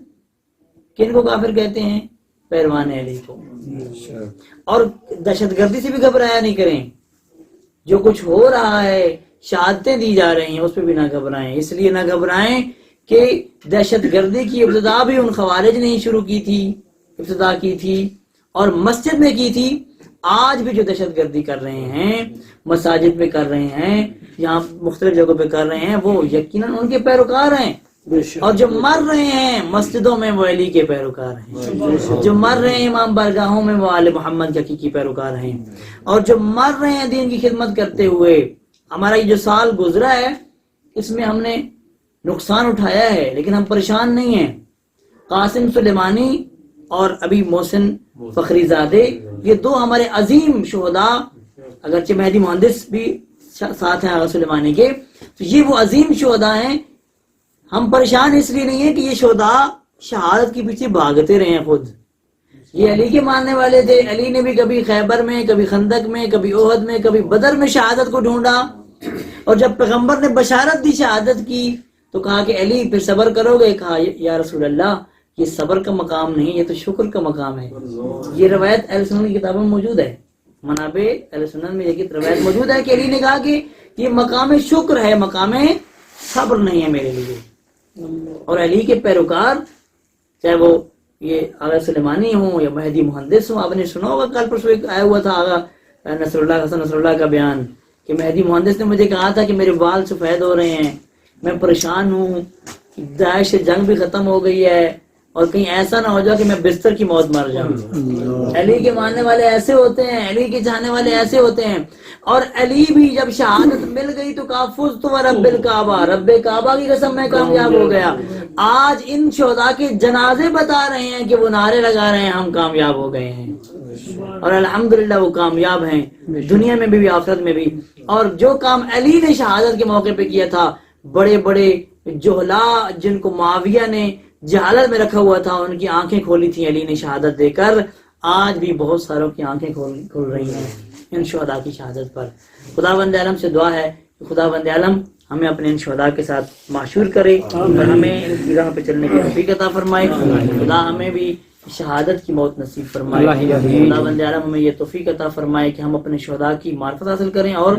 کن کو کافر کہتے ہیں؟ پیروان علی کو. اور دہشت گردی سے بھی گھبرایا نہیں کریں. جو کچھ ہو رہا ہے، شہادتیں دی جا رہی ہیں، اس پہ بھی نہ گھبرائیں. اس لیے نہ گھبرائیں کہ دہشت گردی کی ابتدا بھی ان خوارج نے ہی شروع کی تھی، ابتدا کی تھی اور مسجد میں کی تھی. آج بھی جو دہشت گردی کر رہے ہیں، مساجد میں کر رہے ہیں، یہاں مختلف جگہوں پہ کر رہے ہیں، وہ یقیناً ان کے پیروکار ہیں. اور جو مر رہے ہیں مسجدوں میں وہ علی کے پیروکار ہیں. جو مر رہے ہیں امام بارگاہوں میں وہ آل محمد کے حقیقی پیروکار ہیں. اور جو مر رہے ہیں دین کی خدمت کرتے ہوئے. ہمارا یہ جو سال گزرا ہے اس میں ہم نے نقصان اٹھایا ہے لیکن ہم پریشان نہیں ہیں. قاسم سلیمانی اور ابھی محسن فخری زادے، یہ 2 ہمارے عظیم شہداء، اگرچہ مہدی مہندس بھی ساتھ ہیں آغا سلیمانی کے، تو یہ وہ عظیم شہداء ہیں. ہم پریشان اس لیے نہیں ہیں کہ یہ شہداء شہادت کے پیچھے بھاگتے رہے ہیں. خود یہ علی کے ماننے والے تھے. علی نے بھی کبھی خیبر میں، کبھی خندق میں، کبھی احد میں، کبھی بدر میں شہادت کو ڈھونڈا. اور جب پیغمبر نے بشارت دی شہادت کی تو کہا کہ علی پھر صبر کرو گے؟ کہا یا رسول اللہ یہ صبر کا مقام نہیں، یہ تو شکر کا مقام ہے. یہ روایت اہل سنن کی کتابوں میں موجود ہے، منابع اہل سنن میں یہ روایت موجود ہے کہ علی نے کہا کہ یہ مقام شکر ہے، مقام صبر نہیں ہے میرے لیے. اور علی کے پیروکار چاہے وہ یہ آغا سلیمانی ہوں یا مہدی مہندس ہوں، آپ نے سنا ہوگا کل پرسوں ایک آیا ہوا تھا آغا نصر اللہ حسن نصر اللہ کا بیان کہ مہدی مہندس نے مجھے کہا تھا کہ میرے بال سفید ہو رہے ہیں، میں پریشان ہوں، داعش سے جنگ بھی ختم ہو گئی ہے اور کہیں ایسا نہ ہو جائے کہ میں بستر کی موت مر جاؤں. علی کے ماننے والے ایسے ہوتے ہیں، علی کے چاہنے والے ایسے ہوتے ہیں. اور علی بھی جب شہادت مل گئی تو کہا فزت و رب الکعبہ، رب کعبہ کی قسم میں کامیاب ہو گیا. آج ان شہداء کے جنازے بتا رہے ہیں کہ وہ نعرے لگا رہے ہیں ہم کامیاب ہو گئے ہیں. اور الحمدللہ وہ کامیاب ہیں دنیا میں بھی آخرت میں بھی. اور جو کام علی نے شہادت کے موقع پہ کیا تھا، بڑے بڑے جہلا جن کو معاویہ نے جہالت میں رکھا ہوا تھا ان کی آنکھیں کھولی تھی علی نے شہادت دے کر. آج بھی بہت ساروں کی آنکھیں کھول رہی ہیں ان شہداء کی شہادت پر. خداوند عالم سے دعا ہے کہ خداوند عالم ہمیں اپنے ان شہداء کے ساتھ معشور کرے اور ہمیں ان کی راہ پہ چلنے کی توفیق عطا فرمائے. خدا ہمیں بھی شہادت کی موت نصیب فرمائے. خداوند عالم ہمیں یہ توفیق عطا فرمائے کہ ہم اپنے شہداء کی معرفت حاصل کریں اور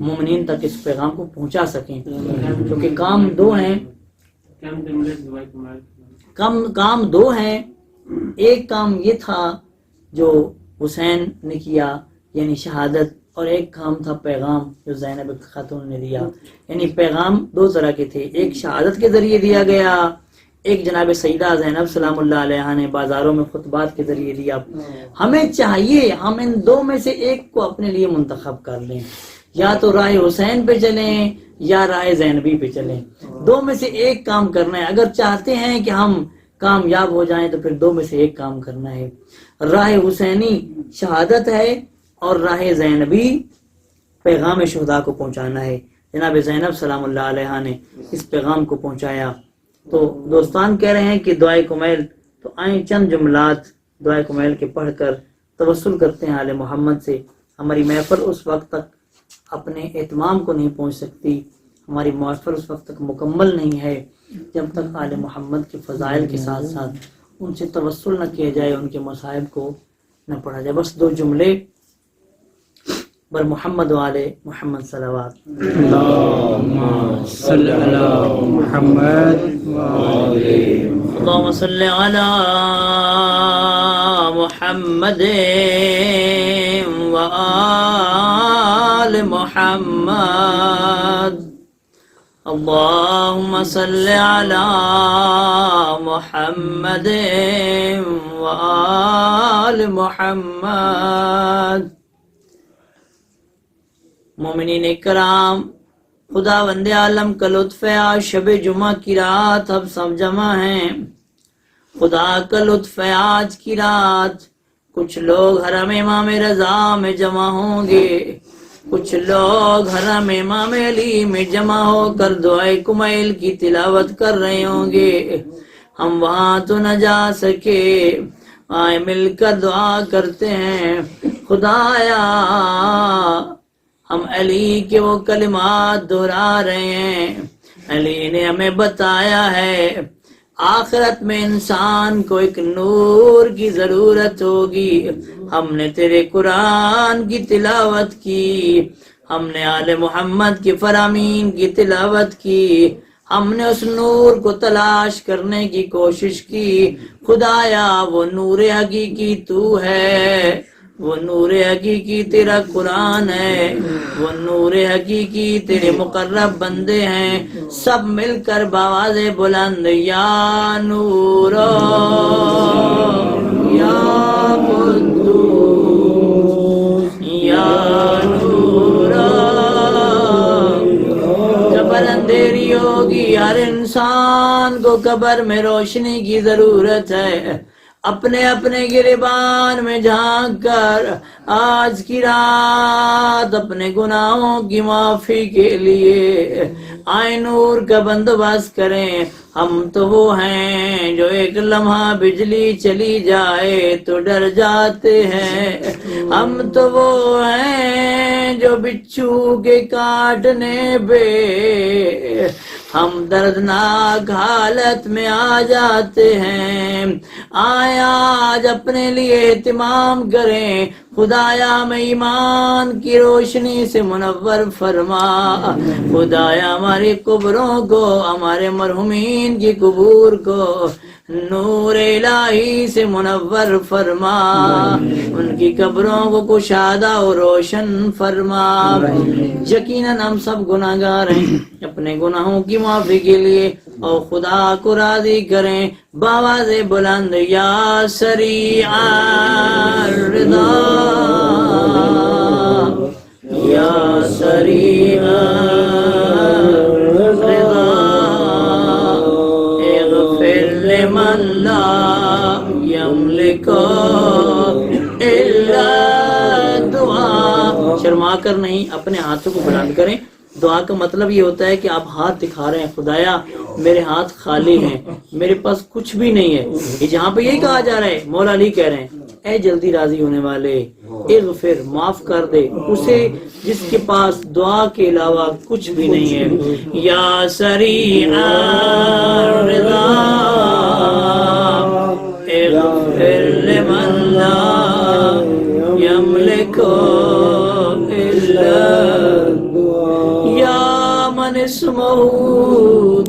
مومنین تک اس پیغام کو پہنچا سکیں. کیونکہ کام دو ہیں ایک کام یہ تھا جو حسین نے کیا یعنی شہادت، اور ایک کام تھا پیغام جو زینب خاتون نے دیا. یعنی پیغام دو طرح کے تھے، ایک شہادت کے ذریعے دیا گیا، ایک جناب سیدہ زینب سلام اللہ علیہ نے بازاروں میں خطبات کے ذریعے دیا. ہمیں چاہیے ہم ان دو میں سے ایک کو اپنے لیے منتخب کر لیں، یا تو راہ حسین پہ چلیں یا راہ زینبی پہ چلیں. دو میں سے ایک کام کرنا ہے. اگر چاہتے ہیں کہ ہم کامیاب ہو جائیں تو پھر دو میں سے ایک کام کرنا ہے. راہ حسینی شہادت ہے اور راہ زینبی پیغام شہداء کو پہنچانا ہے. جناب زینب سلام اللہ علیہ نے اس پیغام کو پہنچایا. تو دوستان کہہ رہے ہیں کہ دعائے کمیل، تو آئیں چند جملات دعائے کمیل کے پڑھ کر توسل کرتے ہیں آل محمد سے. ہماری محفل اس وقت تک اپنے اہتمام کو نہیں پہنچ سکتی، ہماری محفل اس وقت تک مکمل نہیں ہے جب تک آل محمد کے فضائل کے ساتھ ساتھ ان سے توسل نہ کیا جائے، ان کے مصائب کو نہ پڑھا جائے. بس دو جملے بر محمد والے محمد صلوات. اللهم صل على محمد اللهم صل على محمد وآل محمد. اللهم صل على محمد وآل محمد. مومنین کرام، خدا وند عالم کا لطف ہے آج شب جمعہ کی رات اب سب جمع ہیں. خدا کا لطف ہے آج کی رات کچھ لوگ حرم امام رضا میں جمع ہوں گے، کچھ لوگ حرم امام علی میں جمع ہو کر دعائے کمیل کی تلاوت کر رہے ہوں گے. ہم وہاں تو نہ جا سکے، آئے مل کر دعا کرتے ہیں. خدایا ہم علی کے وہ کلمات دہرا رہے ہیں. علی نے ہمیں بتایا ہے آخرت میں انسان کو ایک نور کی ضرورت ہوگی. ہم نے تیرے قرآن کی تلاوت کی، ہم نے آل محمد کی فرامین کی تلاوت کی، ہم نے اس نور کو تلاش کرنے کی کوشش کی. خدایا وہ نور حقیقی تو ہے، وہ نور حقیقی تیرا قرآن ہے، وہ نور حقیقی تیرے مقرب بندے ہیں. سب مل کر باواز بلند یا نور یا قدوس یا نور. قبر اندھیری ہوگی، ہر انسان کو قبر میں روشنی کی ضرورت ہے. اپنے اپنے گریبان میں جھانک کر آج کی رات اپنے گناہوں کی معافی کے لیے آئے نور کا بندوبست کریں. ہم تو وہ ہیں جو ایک لمحہ بجلی چلی جائے تو ڈر جاتے ہیں. ہم تو وہ ہیں جو بچھو کے کاٹنے پہ ہم دردناک حالت میں آ جاتے ہیں. آیا آج اپنے لیے اہتمام کریں. خدایا ہمیں ایمان کی روشنی سے منور فرما. خدایا ہماری قبروں کو، ہمارے مرحومین کی قبور کو نور الہی سے منور فرما. ان کی قبروں کو کشادہ و روشن فرما. یقیناً ہم سب گناہگار ہیں، اپنے گناہوں کی معافی کے لیے اور خدا کو راضی کریں باواز بلند یا سریع الرضا یا سریع الرضا اغفر لمن لا یملک الا دعا. شرما کر نہیں، اپنے ہاتھوں کو بلند کریں. دعا کا مطلب یہ ہوتا ہے کہ آپ ہاتھ دکھا رہے ہیں، خدایا میرے ہاتھ خالی ہیں، میرے پاس کچھ بھی نہیں ہے. یہ جہاں پہ یہی کہا جا رہا ہے، مولا علی کہہ رہے ہیں اے جلدی راضی ہونے والے، اغفر معاف کر دے اسے جس کے پاس دعا کے علاوہ کچھ بھی نہیں ہے. یا سریع الرضا اغفر لمن لا یملک الا یا من اسمہ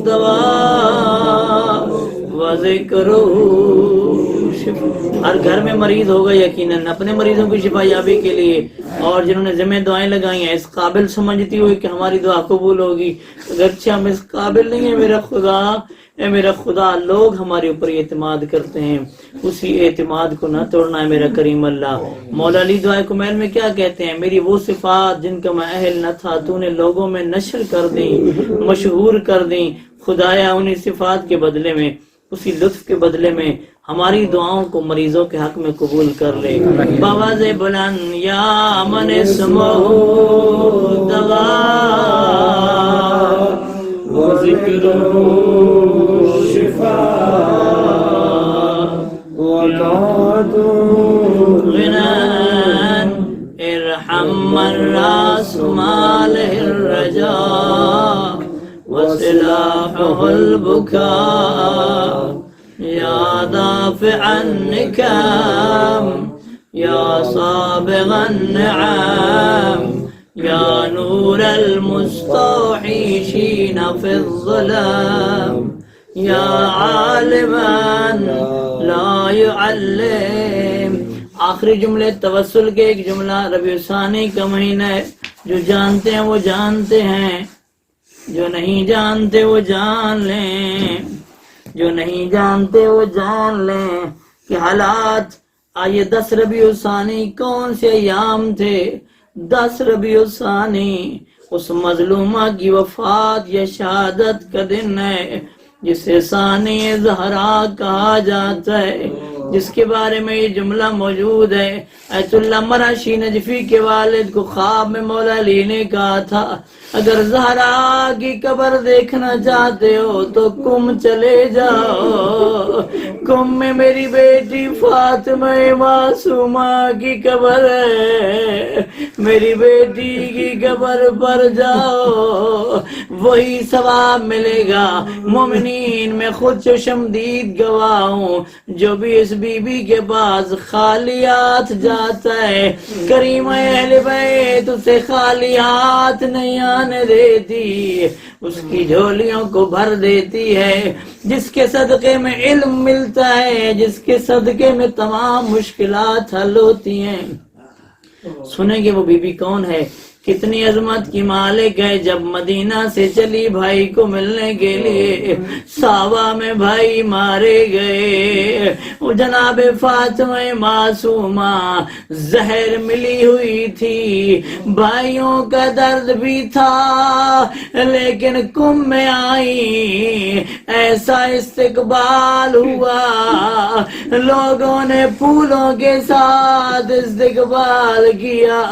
دوا و ذکرہ ہر گھر میں مریض ہوگا یقیناً اپنے مریضوں کی شفا یابی کے لیے، اور جنہوں نے ذمہ دعائیں لگائی ہیں اس قابل سمجھتی ہوئی کہ ہماری دعا قبول ہوگی، اگرچہ ہم اس قابل نہیں ہیں میرا خدا، اے میرا خدا، لوگ ہمارے اوپر اعتماد کرتے ہیں، اسی اعتماد کو نہ توڑنا ہے میرا کریم اللہ۔ مولا علی دعائے کمیل میں کیا کہتے ہیں؟ میری وہ صفات جن کا میں اہل نہ تھا تو نے لوگوں میں نشر کر دیں، مشہور کر دیں، خدایا انہی صفات کے بدلے میں، اسی لطف کے بدلے میں ہماری دعاؤں کو مریضوں کے حق میں قبول کر لے۔ بآواز بلند یا من اسمہ دوا وذكره شفاء وطاعته غنان ارحم من راس ماله الرجاء وسلاحه البكاء يا دافع النكام يا صابغ النعام يا نور المستوحشين في الظلام يا عالما لا يعلم۔ آخری جملے توسل کے ایک جملہ ربیع الثانی کا مہینہ ہے، جو جانتے ہیں وہ جانتے ہیں، جو نہیں جانتے وہ جان لیں، جو نہیں جانتے وہ جان لیں کہ حالات آئیے 10 ربیع الثانی کون سے ایام تھے؟ 10 ربیع الثانی اس مظلومہ کی وفات یا شہادت کا دن ہے جسے ثانی زہرا کہا جاتا ہے، جس کے بارے میں یہ جملہ موجود ہے۔ ایت اللہ مراشی نجفی کے والد کو خواب میں مولا علی نے کہا تھا اگر زہرا کی قبر دیکھنا چاہتے ہو تو کم چلے جاؤ، کم میں میری بیٹی فاطمہ معصومہ کی قبر ہے، میری بیٹی کی قبر پر جاؤ، وہی ثواب ملے گا۔ مومنین میں خود چشمدید گواہ ہوں، جو بھی اس بی بی کے پاس خالی ہاتھ جاتا ہے، کریم اہل بیت اسے خالی ہاتھ نہیں آنے دیتی، اس کی جھولیوں کو بھر دیتی ہے، جس کے صدقے میں علم ملتا ہے، جس کے صدقے میں تمام مشکلات حل ہوتی ہیں۔ سنیں گے وہ بی بی کون ہے، کتنی عظمت کی مالک ہے۔ جب مدینہ سے چلی بھائی کو ملنے کے لیے، ساوا میں بھائی مارے گئے، وہ جناب فاطمہ معصومہ زہر ملی ہوئی تھی، بھائیوں کا درد بھی تھا، لیکن کم میں آئی، ایسا استقبال ہوا، لوگوں نے پھولوں کے ساتھ استقبال کیا،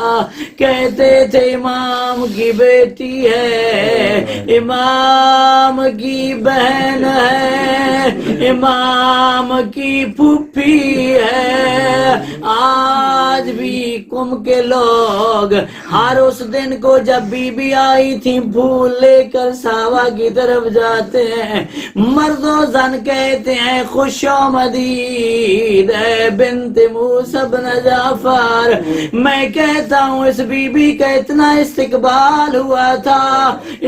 کہتے تھے امام کی بیٹی ہے، امام کی بہن ہے، امام کی پھوپھی ہے۔ آج بھی قم کے لوگ ہر اس دن کو جب بی بی آئی تھی پھول لے کر ساوا کی طرف جاتے ہیں، مرد و زن کہتے ہیں خوش آمدید اے بنت موسیٰ بن جعفر۔ میں کہتا ہوں اس بی بی کا اتنا استقبال ہوا تھا،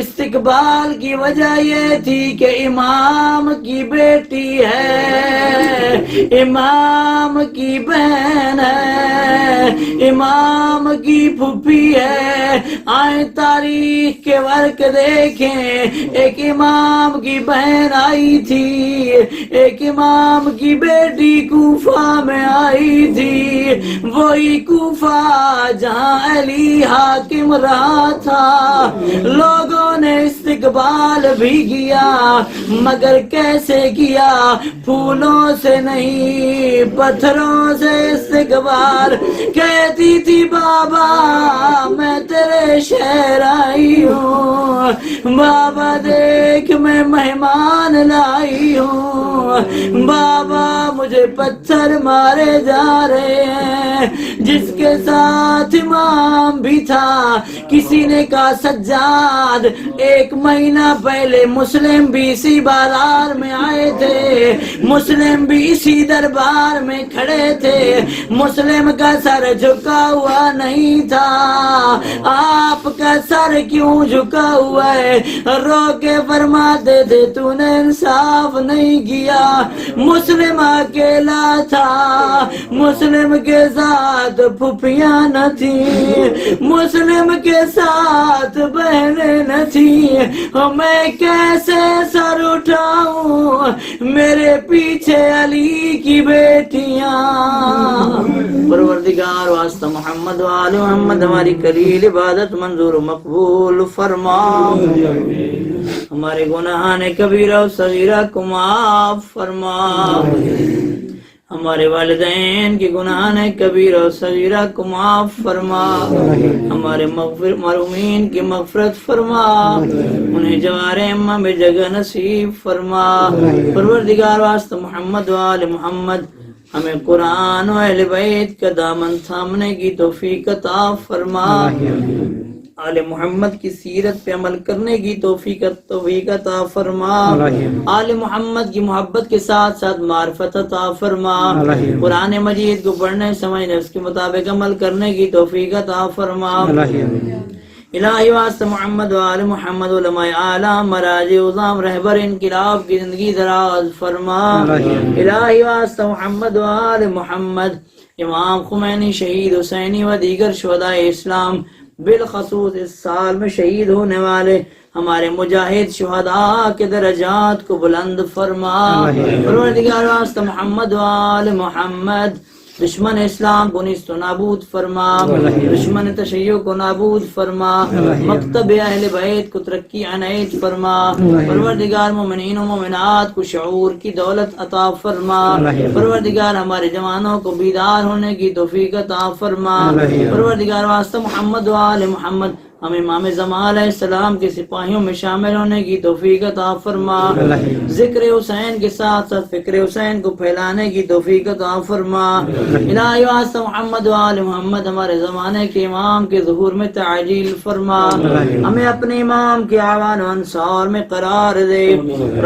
استقبال کی وجہ یہ تھی کہ امام کی بیٹی ہے، امام کی بہن ہے، امام کی پھوپھی ہے۔ آئیں تاریخ کے ورق دیکھیں، ایک امام کی بہن آئی تھی، ایک امام کی بیٹی کوفہ میں آئی تھی، وہی کوفہ جہاں علی حاکم رہا تھا۔ لوگوں نے استقبال بھی کیا، مگر کیسے کیا؟ پھولوں سے نہیں، پتھروں سے استقبال۔ کہتی تھی بابا میں تیرے شہر آئی ہوں، بابا دیکھ میں مہمان لائی ہوں، بابا مجھے پتھر مارے جا رہے ہیں۔ جس کے ساتھ امام بھی تھا، کسی نے کہا سجاد 1 مہینہ پہلے مسلم بھی اسی بازار میں آئے تھے، مسلم بھی اسی دربار میں کھڑے تھے، مسلم کا سر جھکا ہوا نہیں تھا، آپ کا سر کیوں جھکا ہوا ہے؟ رو کے فرماتے تھے تو نے انصاف نہیں کیا، مسلم اکیلا تھا، مسلم کے ساتھ پھپھیاں نہ تھی، مسلم کے ساتھ بہنیں نہ تھی، میں کیسے سر اٹھاؤں میرے پیچھے علی کی بیٹیاں۔ پروردگار واسطہ محمد و آل محمد ہماری قلیل عبادت منظور و مقبول فرما، ہمارے گناہان کبیرہ و صغیرہ کو معاف فرما، ہمارے والدین کی گناہان کبیرہ و صغیرہ کو معاف فرما، ہمارے مرحومین کی مغفرت فرما، انہیں جوار امہ میں جگہ نصیب فرما۔ پروردگار واسطہ محمد و آل محمد ہمیں قرآن و اہل بیت کا دامن تھامنے کی توفیق عطا فرما، آل محمد کی سیرت پہ عمل کرنے کی توفیق عطا فرما، آل محمد کی محبت کے ساتھ ساتھ معرفت عطا فرما، قرآن مجید کو پڑھنے سمجھنے اس کے مطابق عمل کرنے کی توفیق عطا فرما۔ الہی واسطہ محمد و آل محمد علماء اعلیٰ مراجع عظام رہبر انقلاب کی زندگی دراز فرما، الہی واسطہ محمد و آل محمد امام خمینی شہید حسینی و دیگر شہداء اسلام بالخصوص اس سال میں شہید ہونے والے ہمارے مجاہد شہداء کے درجات کو بلند فرما۔ پروردگار واسطہ محمد و آل محمد دشمن اسلام کو نیست و نابود فرما، دشمن تشیع کو نابود فرما، مکتب اہل بیت کو ترقی عنایت فرما، پروردگار مومنین و مومنات کو شعور کی دولت عطا فرما، پروردگار ہمارے جوانوں کو بیدار ہونے کی توفیق عطا فرما، پروردگار واسطہ محمد و آل محمد ہم امام زمان علیہ السلام کے سپاہیوں میں شامل ہونے کی توفیق عطا فرما، ذکر حسین کے ساتھ ساتھ فکر حسین کو پھیلانے کی توفیق عطا فرما، الہی واسطہ محمد و آل محمد ہمارے زمانے کے امام کے ظہور میں تعجیل فرما، ہمیں اپنے امام کے اعوان و انصار میں قرار دے،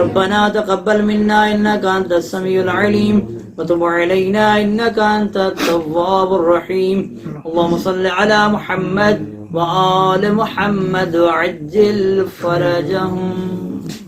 ربنا تقبل منا انک انت السمیع العلیم وتب علینا انک انت التواب الرحیم، اللهم صل علی محمد وآل محمد وعجل فرجهم۔